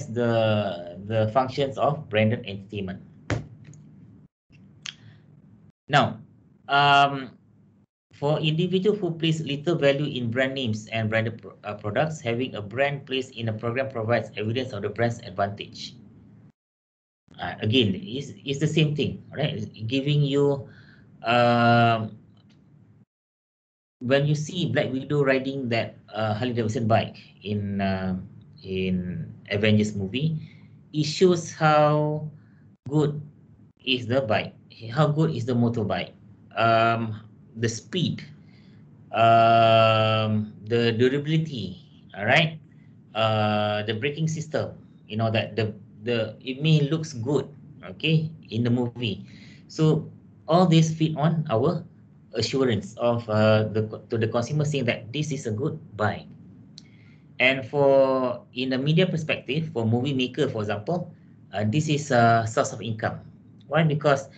Speaker 1: the functions of branded entertainment. Now, for individuals who place little value in brand names and branded products, having a brand placed in a program provides evidence of the brand's advantage. Again, it's the same thing, right? It's giving you, when you see Black Widow riding that Harley Davidson bike in Avengers movie, it shows how good is the bike, how good is the motorbike, the speed, the durability, all right, the braking system, that it may looks good, okay, in the movie. So all this fit on our assurance of to the consumer, saying that this is a good buy. And in the media perspective, for movie maker, for example, this is a source of income. Why? Because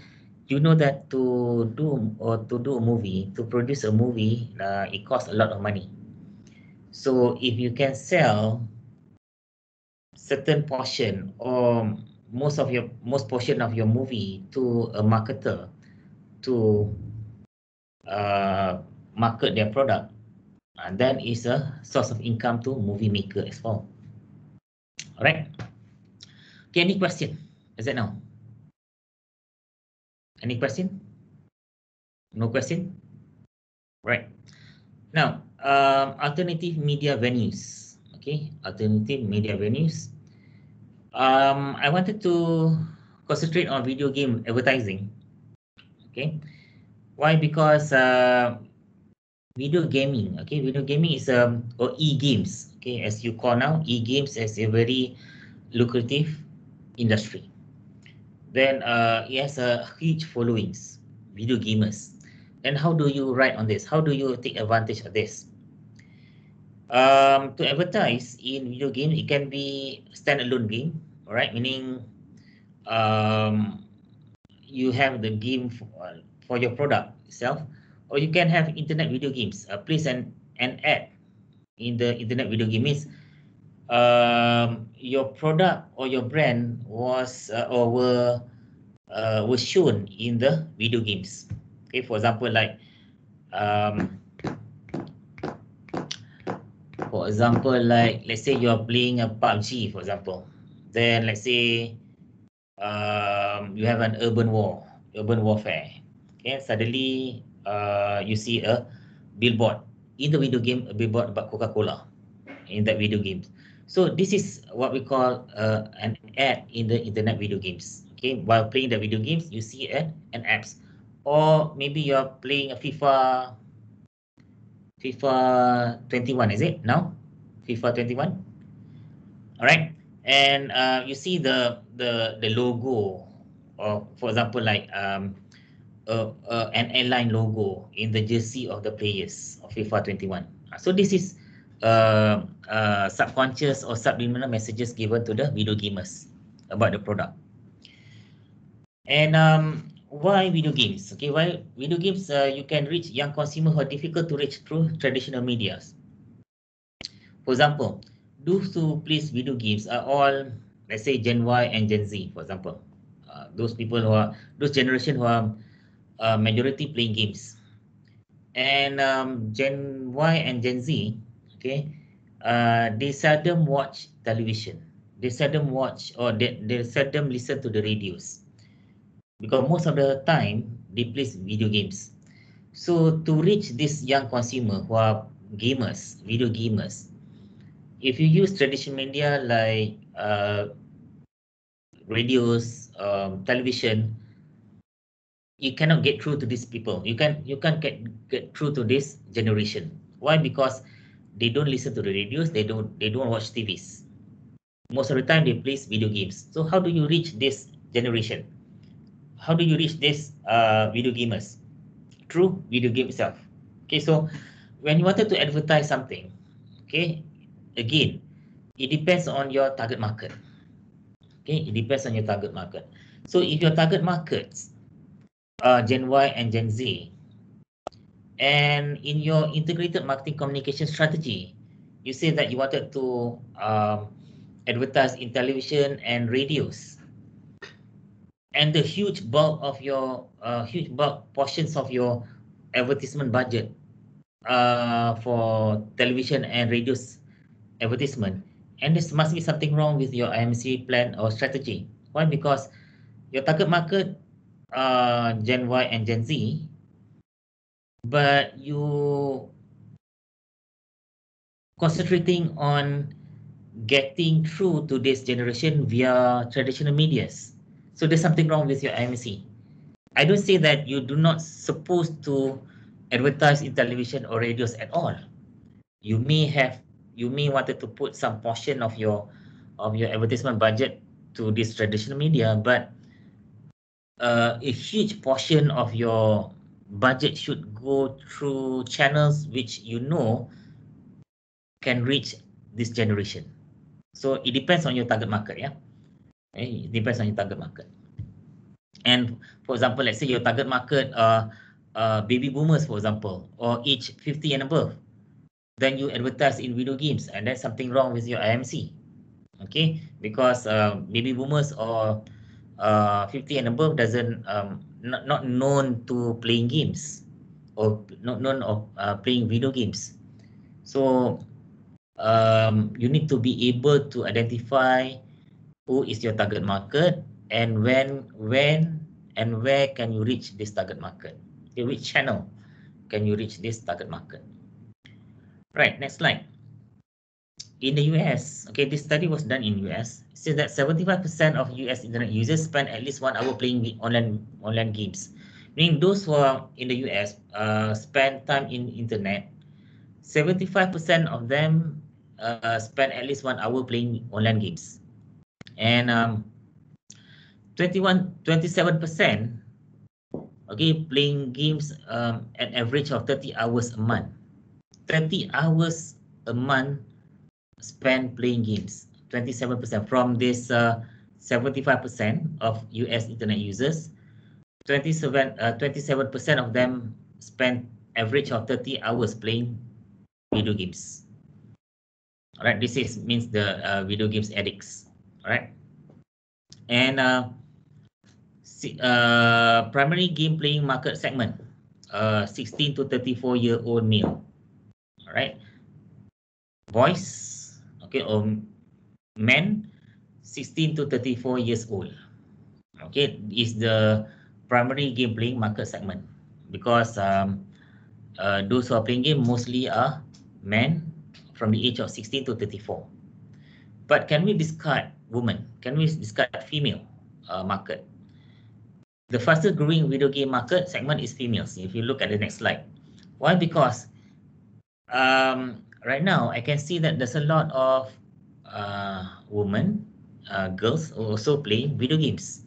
Speaker 1: you know that to do a movie, to produce a movie, it costs a lot of money. So if you can sell certain portion or most portion of your movie to a marketer to market their product, then is a source of income to movie maker as well. All right. Okay, any question? Is that now? Any question? No question? Right. Now, alternative media venues. Okay, alternative media venues. I wanted to concentrate on video game advertising. Okay. Why? Because video gaming. Okay, video gaming is or e-games. Okay, as you call now, e-games as a very lucrative industry. Then it has a huge followings, video gamers. And how do you write on this? How do you take advantage of this? To advertise in video game, it can be standalone game, all right? Meaning you have the game for your product itself, or you can have internet video games. Place an ad in the internet video game means your product or your brand was or were shown in the video games. Okay, for example, like let's say you're playing a PUBG, for example. Then let's say you have an urban warfare. Okay, suddenly you see a billboard in the video game, a billboard about Coca-Cola in that video game. So this is what we call an ad in the internet video games. Okay, while playing the video games, you see an apps, or maybe you're playing a FIFA 21, is it now? FIFA 21. All right, and you see the logo, or for example, like an airline logo in the jersey of the players of FIFA 21. So this is subconscious or subliminal messages given to the video gamers about the product. And why video games? Okay, why video games? You can reach young consumers who are difficult to reach through traditional medias. For example, those who plays video games are all, let's say, Gen Y and Gen Z, for example. Those generation who are majority playing games. And Gen Y and Gen Z, okay, they seldom watch television. They seldom watch, or they seldom listen to the radios, because most of the time they play video games. So to reach this young consumer who are gamers, video gamers, if you use traditional media like radios, television, you cannot get through to these people. You can't get through to this generation. Why? Because they don't listen to the radios. They don't watch TVs. Most of the time they play video games. So how do you reach this generation? How do you reach this video gamers? Through video game itself. Okay, so when you wanted to advertise something, okay, again, it depends on your target market. Okay, it depends on your target market. So if your target markets are Gen Y and Gen Z, and in your integrated marketing communication strategy, you say that you wanted to advertise in television and radios, and the huge bulk portions of your advertisement budget for television and radios advertisement, and there must be something wrong with your IMC plan or strategy. Why? Because your target market Gen Y and Gen Z, but you concentrating on getting through to this generation via traditional medias. So there's something wrong with your IMC. I don't say that you do not supposed to advertise in television or radios at all. You may wanted to put some portion of your advertisement budget to this traditional media, but a huge portion of your budget should go through channels which you know can reach this generation. So it depends on your target market, yeah. It depends on your target market. And for example, let's say your target market are baby boomers, for example, or age 50 and above. Then you advertise in video games, and that's something wrong with your IMC. Okay, because baby boomers or 50 and above doesn't not known to playing games, or not known of playing video games. So you need to be able to identify who is your target market, and when and where can you reach this target market. Okay, which channel can you reach this target market. Right, next slide. In the US, okay, this study was done in US. It says that 75% of US internet users spend at least 1 hour playing online games. Meaning those who are in the US spend time in internet, 75% of them spend at least 1 hour playing online games. And 27% okay, playing games an average of 30 hours a month. 30 hours a month spent playing games. 27% from this 75% of US internet users. 27% of them spend average of 30 hours playing video games. All right, this means the video games addicts. All right, and primary game playing market segment, 16 to 34-year-old male. All right, boys, okay, or men, 16 to 34 years old. Okay, is the primary game playing market segment, because those who are playing game mostly are men from the age of 16 to 34. But can we discard women? Can we discard female market? The fastest growing video game market segment is females. If you look at the next slide. Why? Because right now I can see that there's a lot of women, girls also playing video games.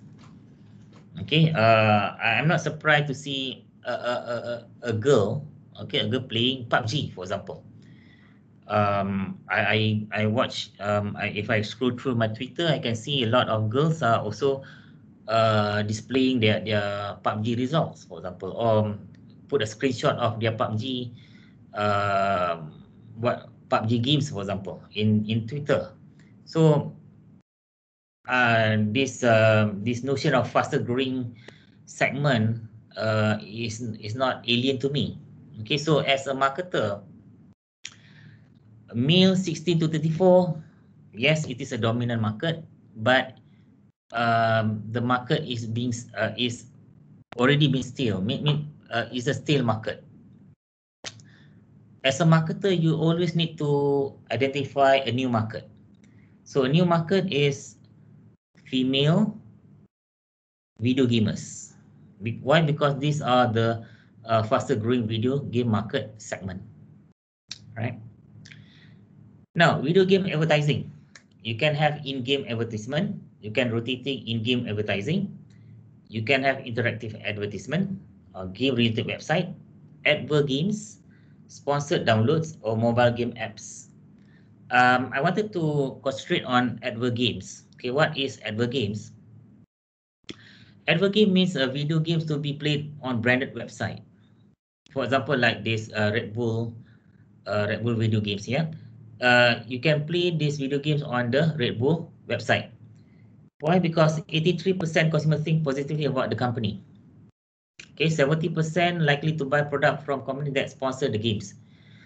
Speaker 1: Okay, I'm not surprised to see a girl, okay, a girl playing PUBG, for example. I watch, if I scroll through my Twitter, I can see a lot of girls are also displaying their PUBG results, for example, or put a screenshot of their PUBG what PUBG games, for example, in Twitter. So this notion of faster growing segment is not alien to me. Okay, so as a marketer, male 16 to 34, yes, it is a dominant market, but the market is already been stale. Is a stale market. As a marketer, you always need to identify a new market. So a new market is female video gamers. Why? Because these are the faster growing video game market segment. Right. Now, video game advertising. You can have in-game advertisement. You can rotating in-game advertising. You can have interactive advertisement, game-related website, advert games, sponsored downloads, or mobile game apps. I wanted to concentrate on advert games. Okay, what is advert games? Advert game means video games to be played on branded website. For example, like this Red Bull video games here. You can play these video games on the Red Bull website. Why? Because 83% consumers think positively about the company. Okay, 70% likely to buy product from company that sponsor the games.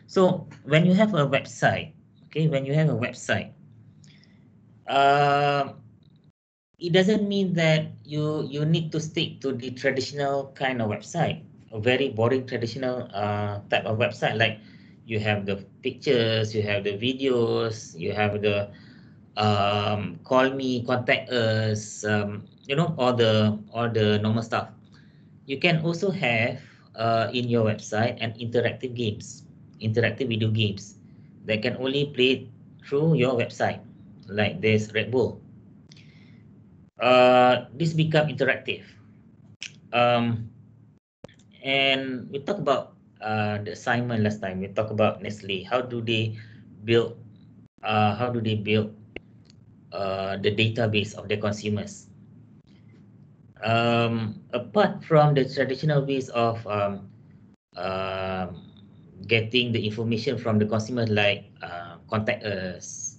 Speaker 1: So when you have a website, okay, it doesn't mean that you need to stick to the traditional kind of website, a very boring traditional type of website, like you have the pictures, you have the videos, you have the call me, contact us, all the normal stuff. You can also have in your website an interactive video games that can only play through your website, like this Red Bull. This become interactive. And we talked about the assignment last time. We talked about Nestle. How do they build the database of their consumers? Apart from the traditional ways of getting the information from the consumer, like contact us,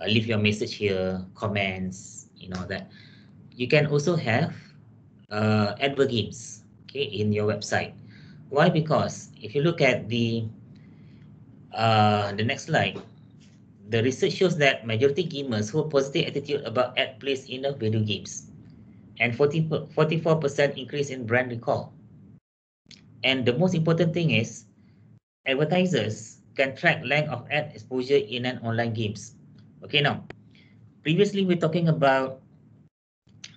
Speaker 1: leave your message here, comments, that. You can also have advert games, okay, in your website. Why? Because if you look at the next slide, the research shows that majority gamers who have positive attitude about ad placed in the video games, and 44% increase in brand recall. And the most important thing is, advertisers can track length of ad exposure in an online games. Okay, now, previously we're talking about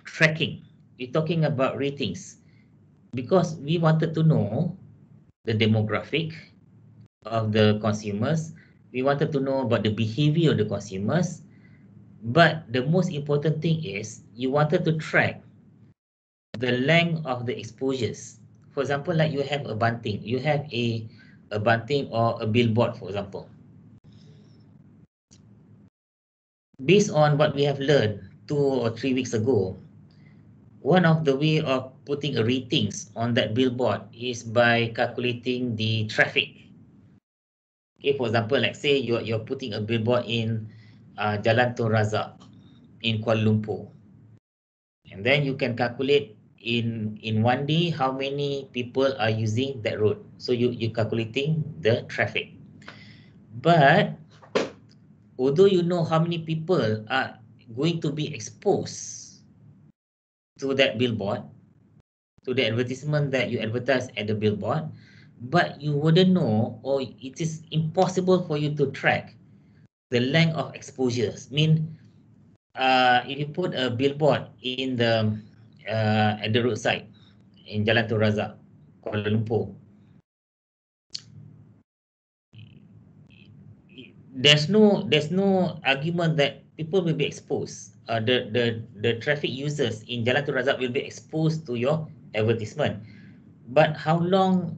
Speaker 1: tracking. We're talking about ratings, because we wanted to know the demographic of the consumers. We wanted to know about the behavior of the consumers. But the most important thing is you wanted to track the length of the exposures. For example, like you have a bunting, you have a bunting or a billboard, for example. Based on what we have learned 2 or 3 weeks ago, one of the way of putting a ratings on that billboard is by calculating the traffic. Okay, for example, let's say you're putting a billboard in Jalan Tun Razak in Kuala Lumpur, and then you can calculate in one day how many people are using that road. So you're calculating the traffic. But although you know how many people are going to be exposed to that billboard, to the advertisement that you advertise at the billboard, but you wouldn't know, or it is impossible for you to track the length of exposures. If you put a billboard in the at the roadside in Jalan Tun Razak, Kuala Lumpur, there's no argument that people will be exposed. The traffic users in Jalan Tun Razak will be exposed to your advertisement. But how long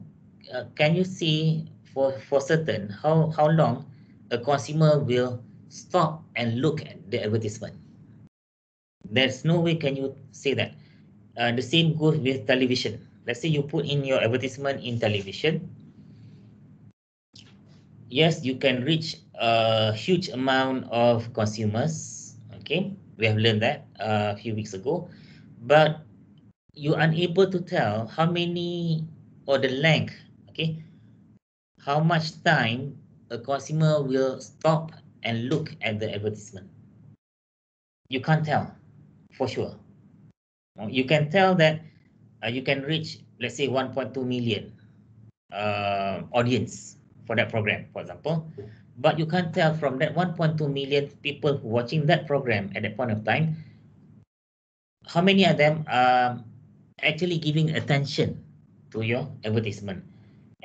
Speaker 1: can you see for certain how long a consumer will stop and look at the advertisement? There's no way can you say that. The same goes with television. Let's say you put in your advertisement in television. Yes, you can reach a huge amount of consumers. Okay, we have learned that a few weeks ago, but you're unable to tell how many or the length. Okay, how much time a consumer will stop and look at the advertisement. You can't tell for sure. You can tell that you can reach, let's say, 1.2 million audience for that program, for example. But you can't tell from that 1.2 million people who watching that program at that point of time, how many of them are actually giving attention to your advertisement.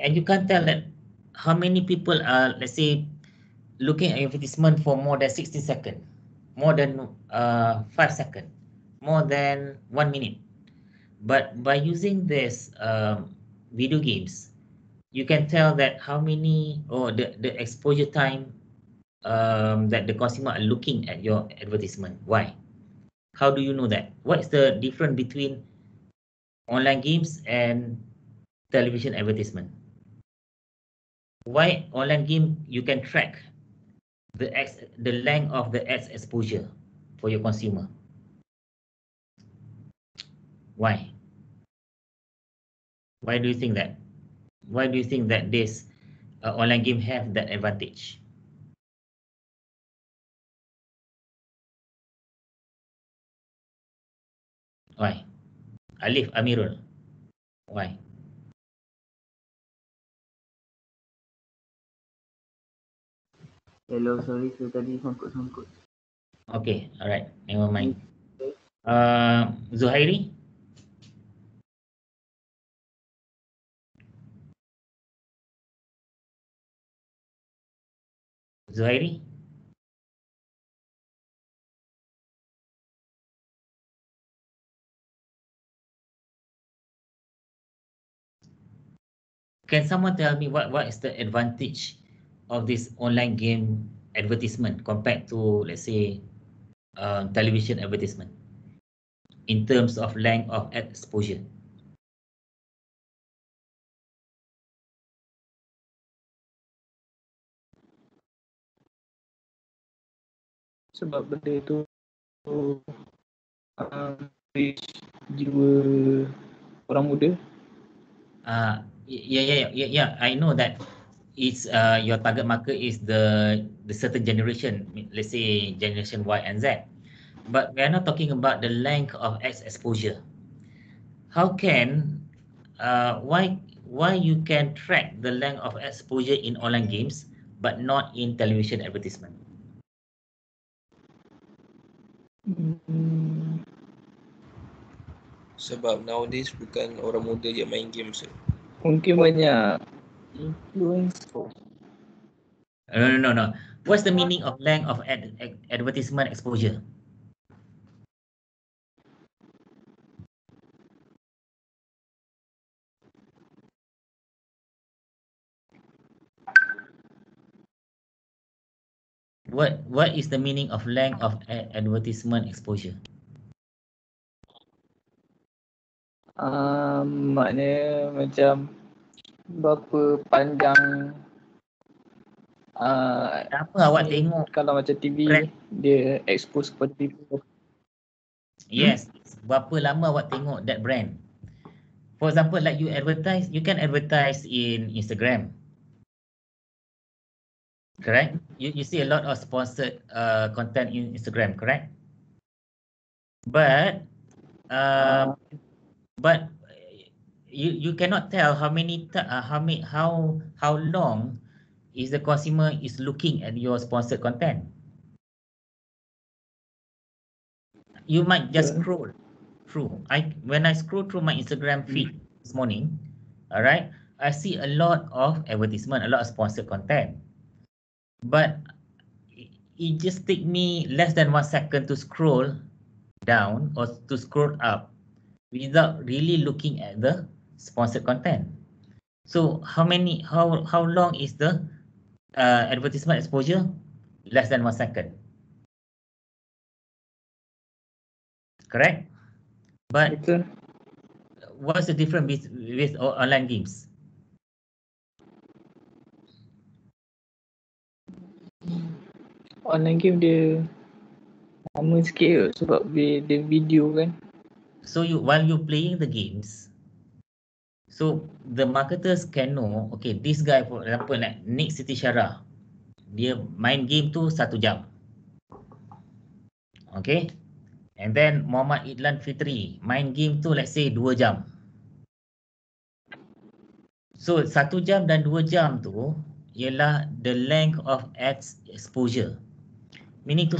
Speaker 1: And you can't tell that how many people are, let's say, looking at advertisement for more than 60 seconds, more than 5 seconds, more than 1 minute. But by using this video games, you can tell that how many or the exposure time that the consumer are looking at your advertisement. Why? How do you know that? What's the difference between online games and television advertisement? Why online game you can track the length of the ads exposure for your consumer? Why? Why do you think that? Why do you think that this online game have that advantage? Why? Alif, Amirul. Why?
Speaker 7: Hello, sorry, saya tadi sangkut-sangkut.
Speaker 1: Okay, alright, never mind. Zuhairi? Zuhairi? Can someone tell me what is the advantage of this online game advertisement compared to, let's say, television advertisement in terms of length of ad exposure?
Speaker 3: Sebab benda tu reach jiwa orang muda.
Speaker 1: Yeah. I know that it's your target market is the certain generation, let's say generation Y and Z. But we are not talking about the length of ad exposure. How can why you can track the length of exposure in online games but not in television advertisement?
Speaker 8: Sebab nowadays bukan orang muda je main game, sir.
Speaker 3: Mungkin banyak influencer.
Speaker 1: No. What's the meaning of length of advertisement exposure? What is the meaning of length of advertisement exposure?
Speaker 3: Maknanya macam berapa panjang
Speaker 1: Apa awak
Speaker 3: ni,
Speaker 1: tengok
Speaker 3: kalau macam TV
Speaker 1: brand?
Speaker 3: dia expose kepada TV.
Speaker 1: Yes, berapa lama awak tengok that brand? For example, like you advertise, you can advertise in Instagram. Correct? You see a lot of sponsored content in Instagram, correct? But you cannot tell how long is the consumer is looking at your sponsored content. You might just scroll through. When I scroll through my Instagram feed this morning, all right, I see a lot of advertisement, a lot of sponsored content. But it just take me less than 1 second to scroll down or to scroll up without really looking at the sponsored content. So how long is the advertisement exposure? Less than 1 second. Correct? But what's the difference with online games?
Speaker 3: Online game dia lama sikit sebab dia video kan.
Speaker 1: So while you playing the games, so the marketers can know, okay, this guy, for example, like Nick Siti Syarah, dia main game tu 1 jam. Okay? And then Muhammad Idlan Fitri main game tu let's say 2 jam. So 1 jam dan 2 jam tu ialah the length of ads exposure. Meaning to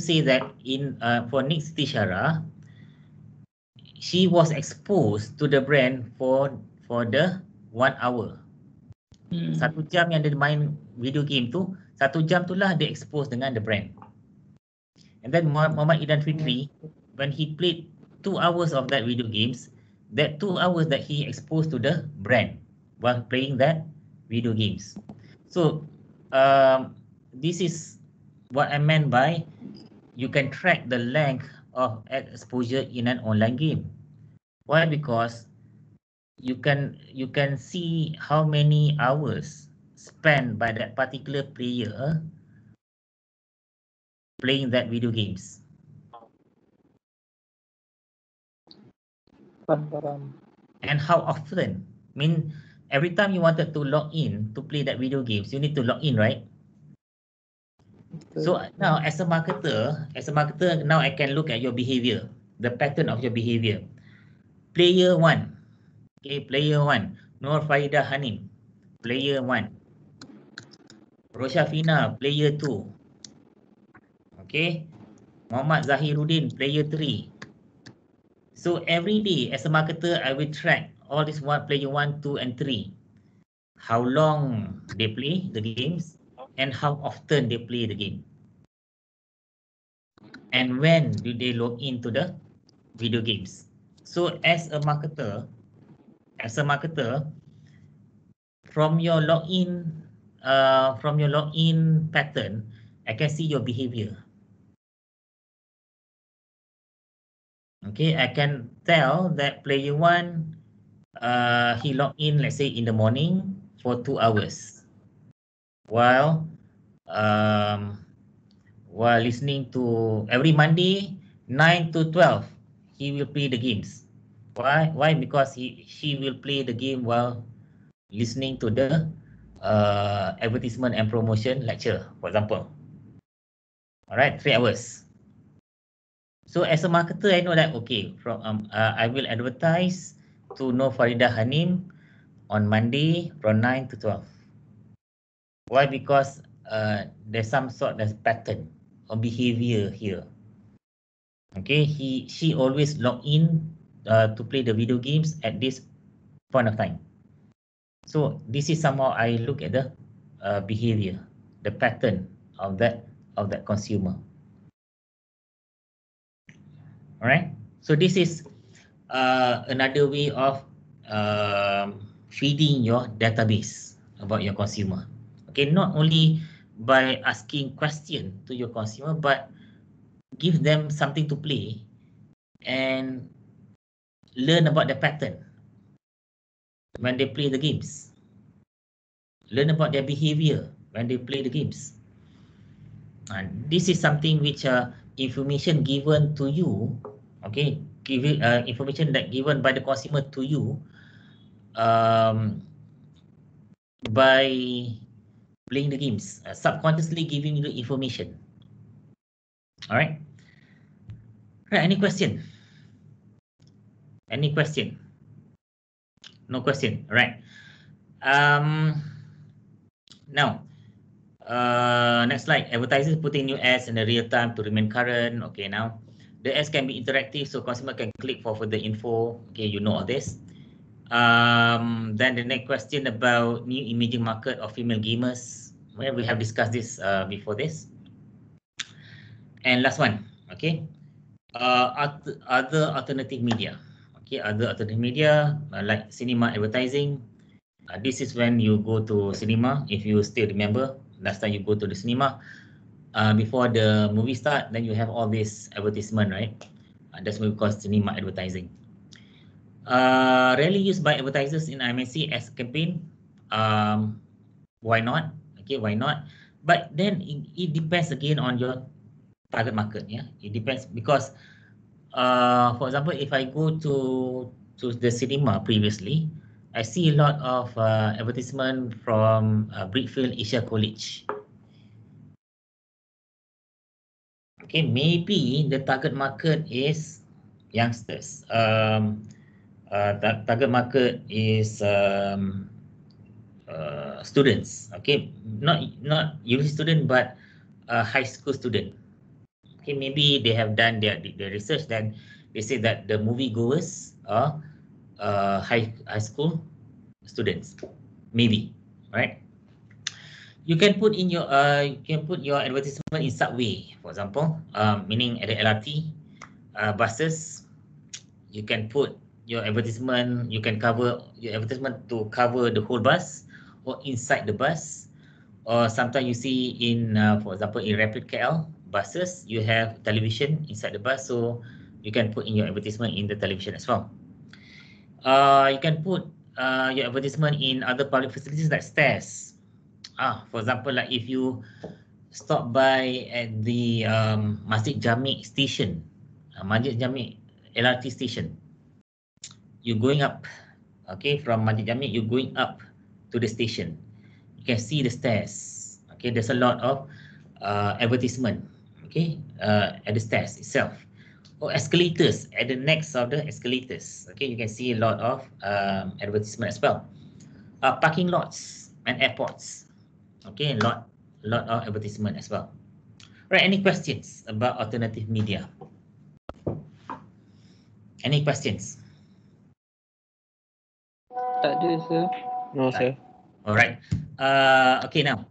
Speaker 1: say that for Nick Siti Syarah, she was exposed to the brand for the 1 hour. 1 jam yang dia main video game tu, 1 jam tu lah dia expose dengan the brand. And then Muhammad Idlan Fitri, when he played 2 hours of that video games, that 2 hours that he exposed to the brand while playing that video games. So this is what I meant by you can track the length of ad exposure in an online game. Why? Because you can see how many hours spent by that particular player playing that video games. And how often? I mean, every time you wanted to log in to play that video games, you need to log in, right? So now as a marketer, now I can look at your behavior, the pattern of your behavior. Player 1, okay, player 1, Nur Farida Hanim, player 1. Roshafina, player 2. Okay, Muhammad Zahiruddin, player 3. So every day as a marketer, I will track all this player 1, 2, and 3. How long they play the games and how often they play the game. And when do they log into the video games. So as a marketer, from your login pattern, I can see your behavior. Okay, I can tell that player 1, he logged in, let's say, in the morning for 2 hours, while listening to every Monday 9 to 12, he will play the games. Why? Because she will play the game while listening to the advertisement and promotion lecture, for example. All right, 3 hours. So as a marketer, I know that, okay, I will advertise to Nur Farida Hanim on Monday from 9 to 12. Why? Because there's some sort of pattern or behavior here. Okay, she always log in to play the video games at this point of time. So this is somehow I look at the behavior, the pattern of that consumer. All right. So this is another way of feeding your database about your consumer. Okay, not only by asking question to your consumer, but give them something to play and learn about the pattern when they play the games. Learn about their behavior when they play the games. And this is something which information given to you, okay, information that given by the consumer to you by playing the games, subconsciously giving you the information. All right. Right. Any question? Any question? No question. All right. Now, next slide. Advertisers putting new ads in the real time to remain current. Okay, now the ads can be interactive, so consumer can click for further info. Okay, you know all this. Then the next question about new emerging market of female gamers. Well, we have discussed this before this. And last one, okay, other alternative media. Okay, other alternative media like cinema advertising. This is when you go to cinema. If you still remember, last time you go to the cinema, before the movie start, then you have all this advertisement, right? That's what we call cinema advertising. Rarely used by advertisers in IMSC as a campaign. Why not? Okay, why not? But then it depends again on your target market. Yeah, it depends because, for example, if I go to the cinema previously, I see a lot of advertisement from Brickfield Asia College. Okay, maybe the target market is youngsters. Target market is students. Okay, not university student, but high school student. Okay, maybe they have done their research. Then they say that the movie goers are high school students. Maybe, right? You can put in your advertisement in subway, for example, meaning at the LRT, buses. You can put your advertisement. You can cover your advertisement to cover the whole bus or inside the bus. Or sometimes you see in, for example, in Rapid KL buses, you have television inside the bus, so you can put in your advertisement in the television as well. You can put your advertisement in other public facilities like stairs. For example, like if you stop by at the Masjid Jami station, Masjid Jami LRT station, you're going up, okay, from Masjid Jami, you're going up to the station. You can see the stairs. Okay, there's a lot of advertisement, okay, at the stairs itself. Or escalators, at the next of the escalators, okay, you can see a lot of advertisement as well. Parking lots and airports, okay, a lot of advertisement as well. Right, any questions about alternative media? Any questions?
Speaker 3: Tak ada, sir.
Speaker 5: No, sir.
Speaker 1: All right. Okay, now,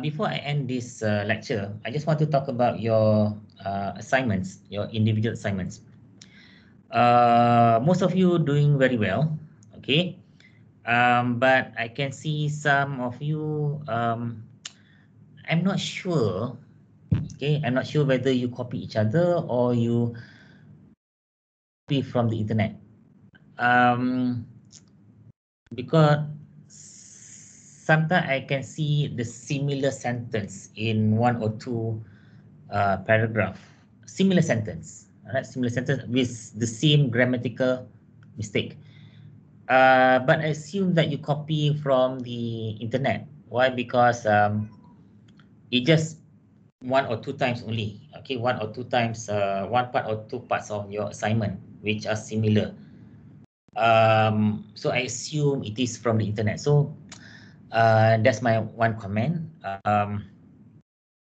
Speaker 1: before I end this lecture, I just want to talk about your assignments, your individual assignments. Most of you doing very well, okay? But I can see some of you, I'm not sure, okay? I'm not sure whether you copy each other or you copy from the internet. Because sometimes I can see the similar sentence in one or two paragraph. Similar sentence, right? Similar sentence with the same grammatical mistake. But I assume that you copy from the internet. Why? Because it just one or two times only. Okay, one or two times, one part or two parts of your assignment which are similar. So I assume it is from the internet. So that's my one comment.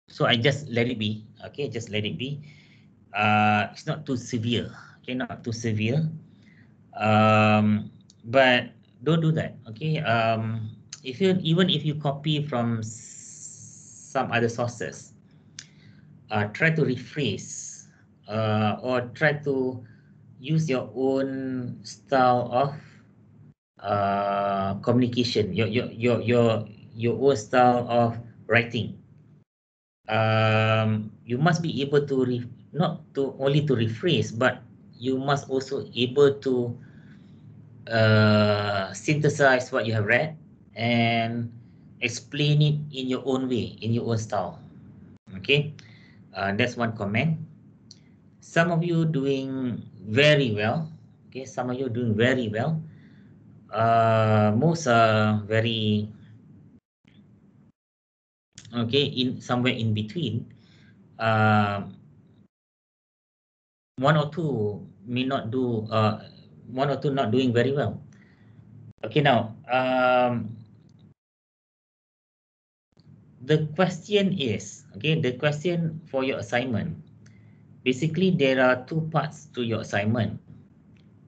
Speaker 1: So I just let it be. Okay, just let it be. It's not too severe. Okay, not too severe. But don't do that. Okay. Even if you copy from some other sources, try to rephrase or try to use your own style of communication, your own style of writing. You must be able to not to only to rephrase, but you must also able to synthesize what you have read and explain it in your own way, in your own style. Okay, that's one comment. Some of you doing very well. Okay, some of you doing very well. Most are very okay, in somewhere in between. One or two may not do. One or two not doing very well. Okay, now the question is, okay, the question for your assignment. Basically, there are two parts to your assignment.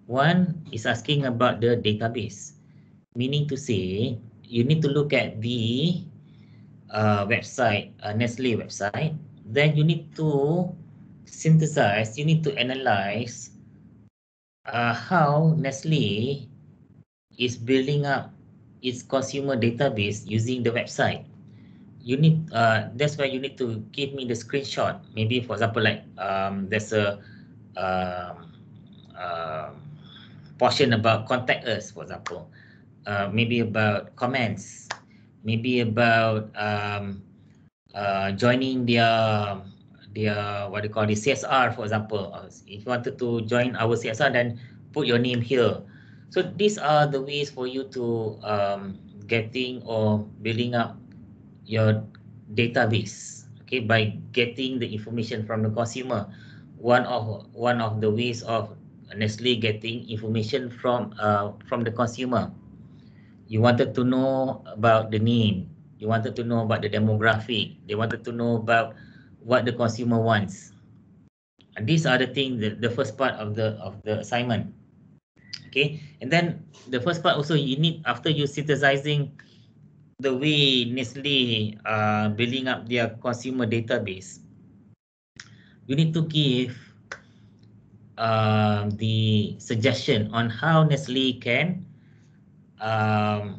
Speaker 1: One is asking about the database, meaning to say you need to look at the website, Nestle website. Then you need to synthesize, you need to analyze how Nestle is building up its consumer database using the website. You need that's why you need to give me the screenshot. Maybe, for example, like there's a portion about contact us, for example, maybe about comments, maybe about joining their what do you call it, CSR, for example. If you wanted to join our CSR, then put your name here. So these are the ways for you to getting or building up your database, okay, by getting the information from the consumer. One of the ways of Nestle getting information from the consumer. You wanted to know about the name, you wanted to know about the demographic, they wanted to know about what the consumer wants. And these are the things, the first part of the assignment. Okay, and then the first part also, you need, after you synthesizing the way Nestle building up their consumer database, you need to give the suggestion on how Nestle can up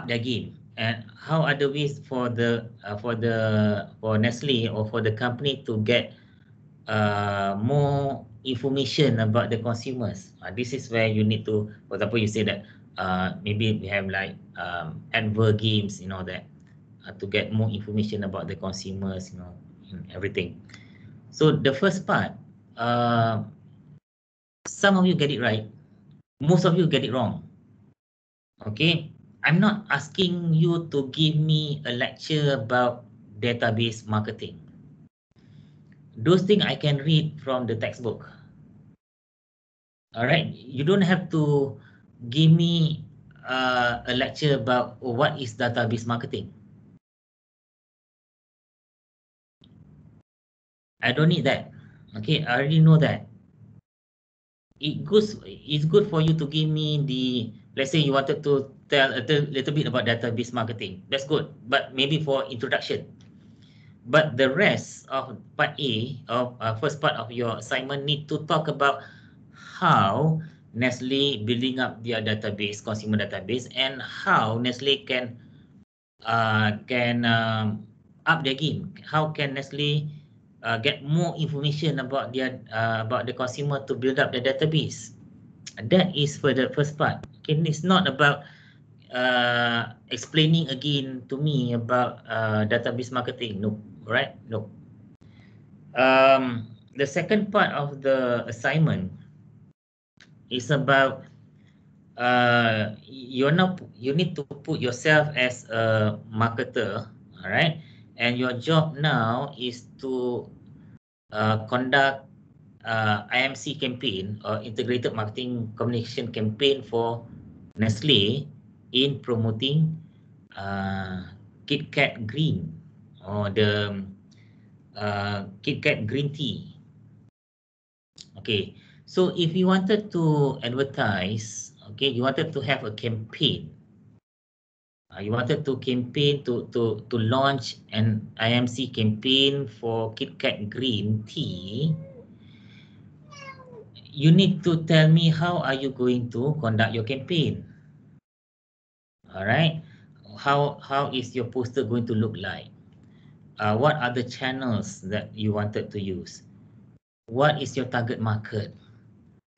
Speaker 1: their game, and how are the ways for Nestle or for the company to get more information about the consumers. This is where you need to, for example, you say that maybe we have like advert games, you know, that to get more information about the consumers, you know, and everything. So the first part, some of you get it right, most of you get it wrong. Okay, I'm not asking you to give me a lecture about database marketing. Those things I can read from the textbook. All right, you don't have to give me a lecture about what is database marketing. I don't need that. Okay, I already know that. It's good for you to give me the, let's say you wanted to tell a little bit about database marketing. That's good, but maybe for introduction. But the rest of part A, of first part of your assignment, need to talk about how Nestle building up their database, consumer database, and how Nestle can up their game. How can Nestle get more information about their about the consumer to build up the database? That is for the first part. Okay, it's not about explaining again to me about database marketing. No, right? No. The second part of the assignment is about you need to put yourself as a marketer, all right? And your job now is to conduct IMC campaign, or integrated marketing communication campaign, for Nestle in promoting KitKat Green, or the KitKat Green Tea. Okay, so if you wanted to advertise, okay, you wanted to have a campaign, you wanted to campaign to launch an IMC campaign for KitKat Green Tea, you need to tell me how are you going to conduct your campaign. All right, how is your poster going to look like? What are the channels that you wanted to use? What is your target market?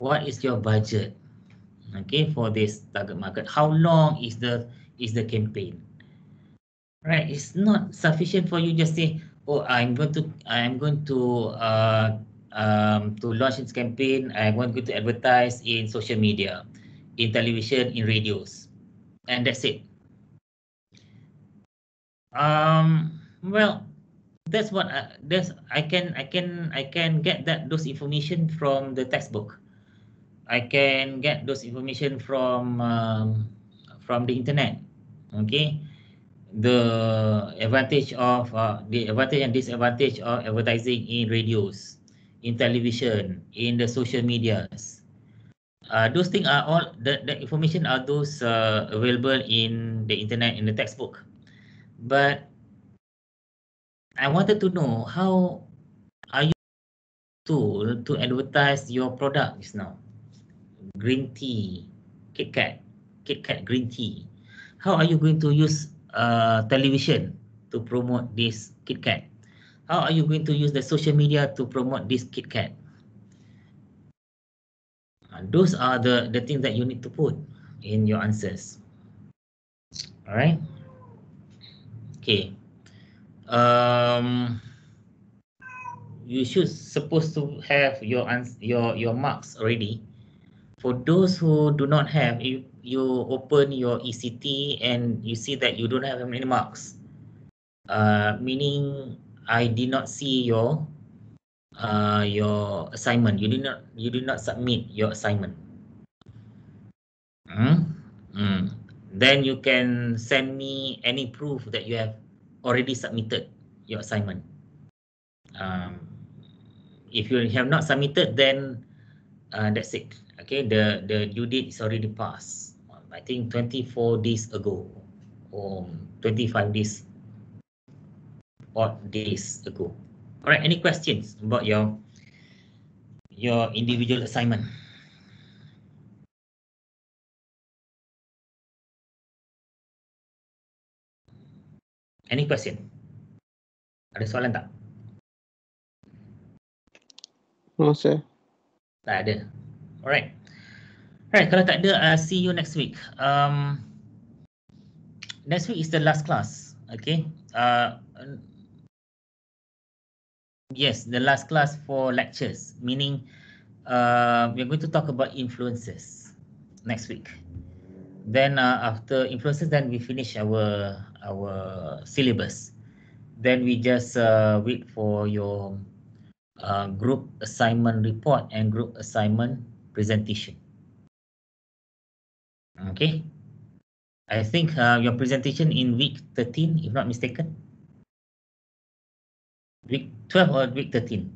Speaker 1: What is your budget? Okay, for this target market. How long is the campaign? Right, it's not sufficient for you just say, oh, I'm going to launch this campaign. I'm going to advertise in social media, in television, in radios, and that's it. Well, that's what I can get those information from the textbook. I can get those information from the internet. Okay, the advantage and disadvantage of advertising in radios, in television, in the social medias. Those things are all the information are those available in the internet, in the textbook. But I wanted to know, how are you to advertise your products now? Green tea, KitKat green tea. How are you going to use television to promote this KitKat? How are you going to use the social media to promote this KitKat? Those are the things that you need to put in your answers. All right. Okay. You should supposed to have your marks already. For those who do not have, you open your ECT and you see that you don't have any marks, meaning I did not see your assignment. You did not submit your assignment. Then you can send me any proof that you have already submitted your assignment. If you have not submitted, then that's it. Okay, the due date is already passed. I think 24 days ago, or 25 days ago. All right, any questions about your individual assignment? Any question? Ada soalan tak?
Speaker 5: No, sir.
Speaker 1: Tak ada. Alright. Alright, kalau tak ada, I'll see you next week. Next week is the last class. Okay. Yes, the last class for lectures, meaning we're going to talk about influences next week. Then after influences, then we finish our syllabus. Then we just wait for your group assignment report and group assignment presentation. Okay. I think your presentation in week 13, if not mistaken. Week 12 or week 13?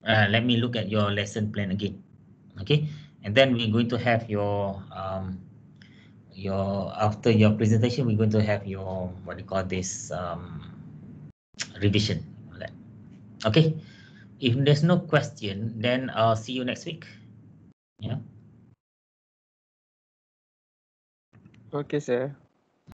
Speaker 1: Let me look at your lesson plan again. Okay. And then we're going to have your after your presentation, we're going to have your, what do you call this, revision. Okay. If there's no question, then I'll see you next week. Yeah.
Speaker 5: Okay, sir.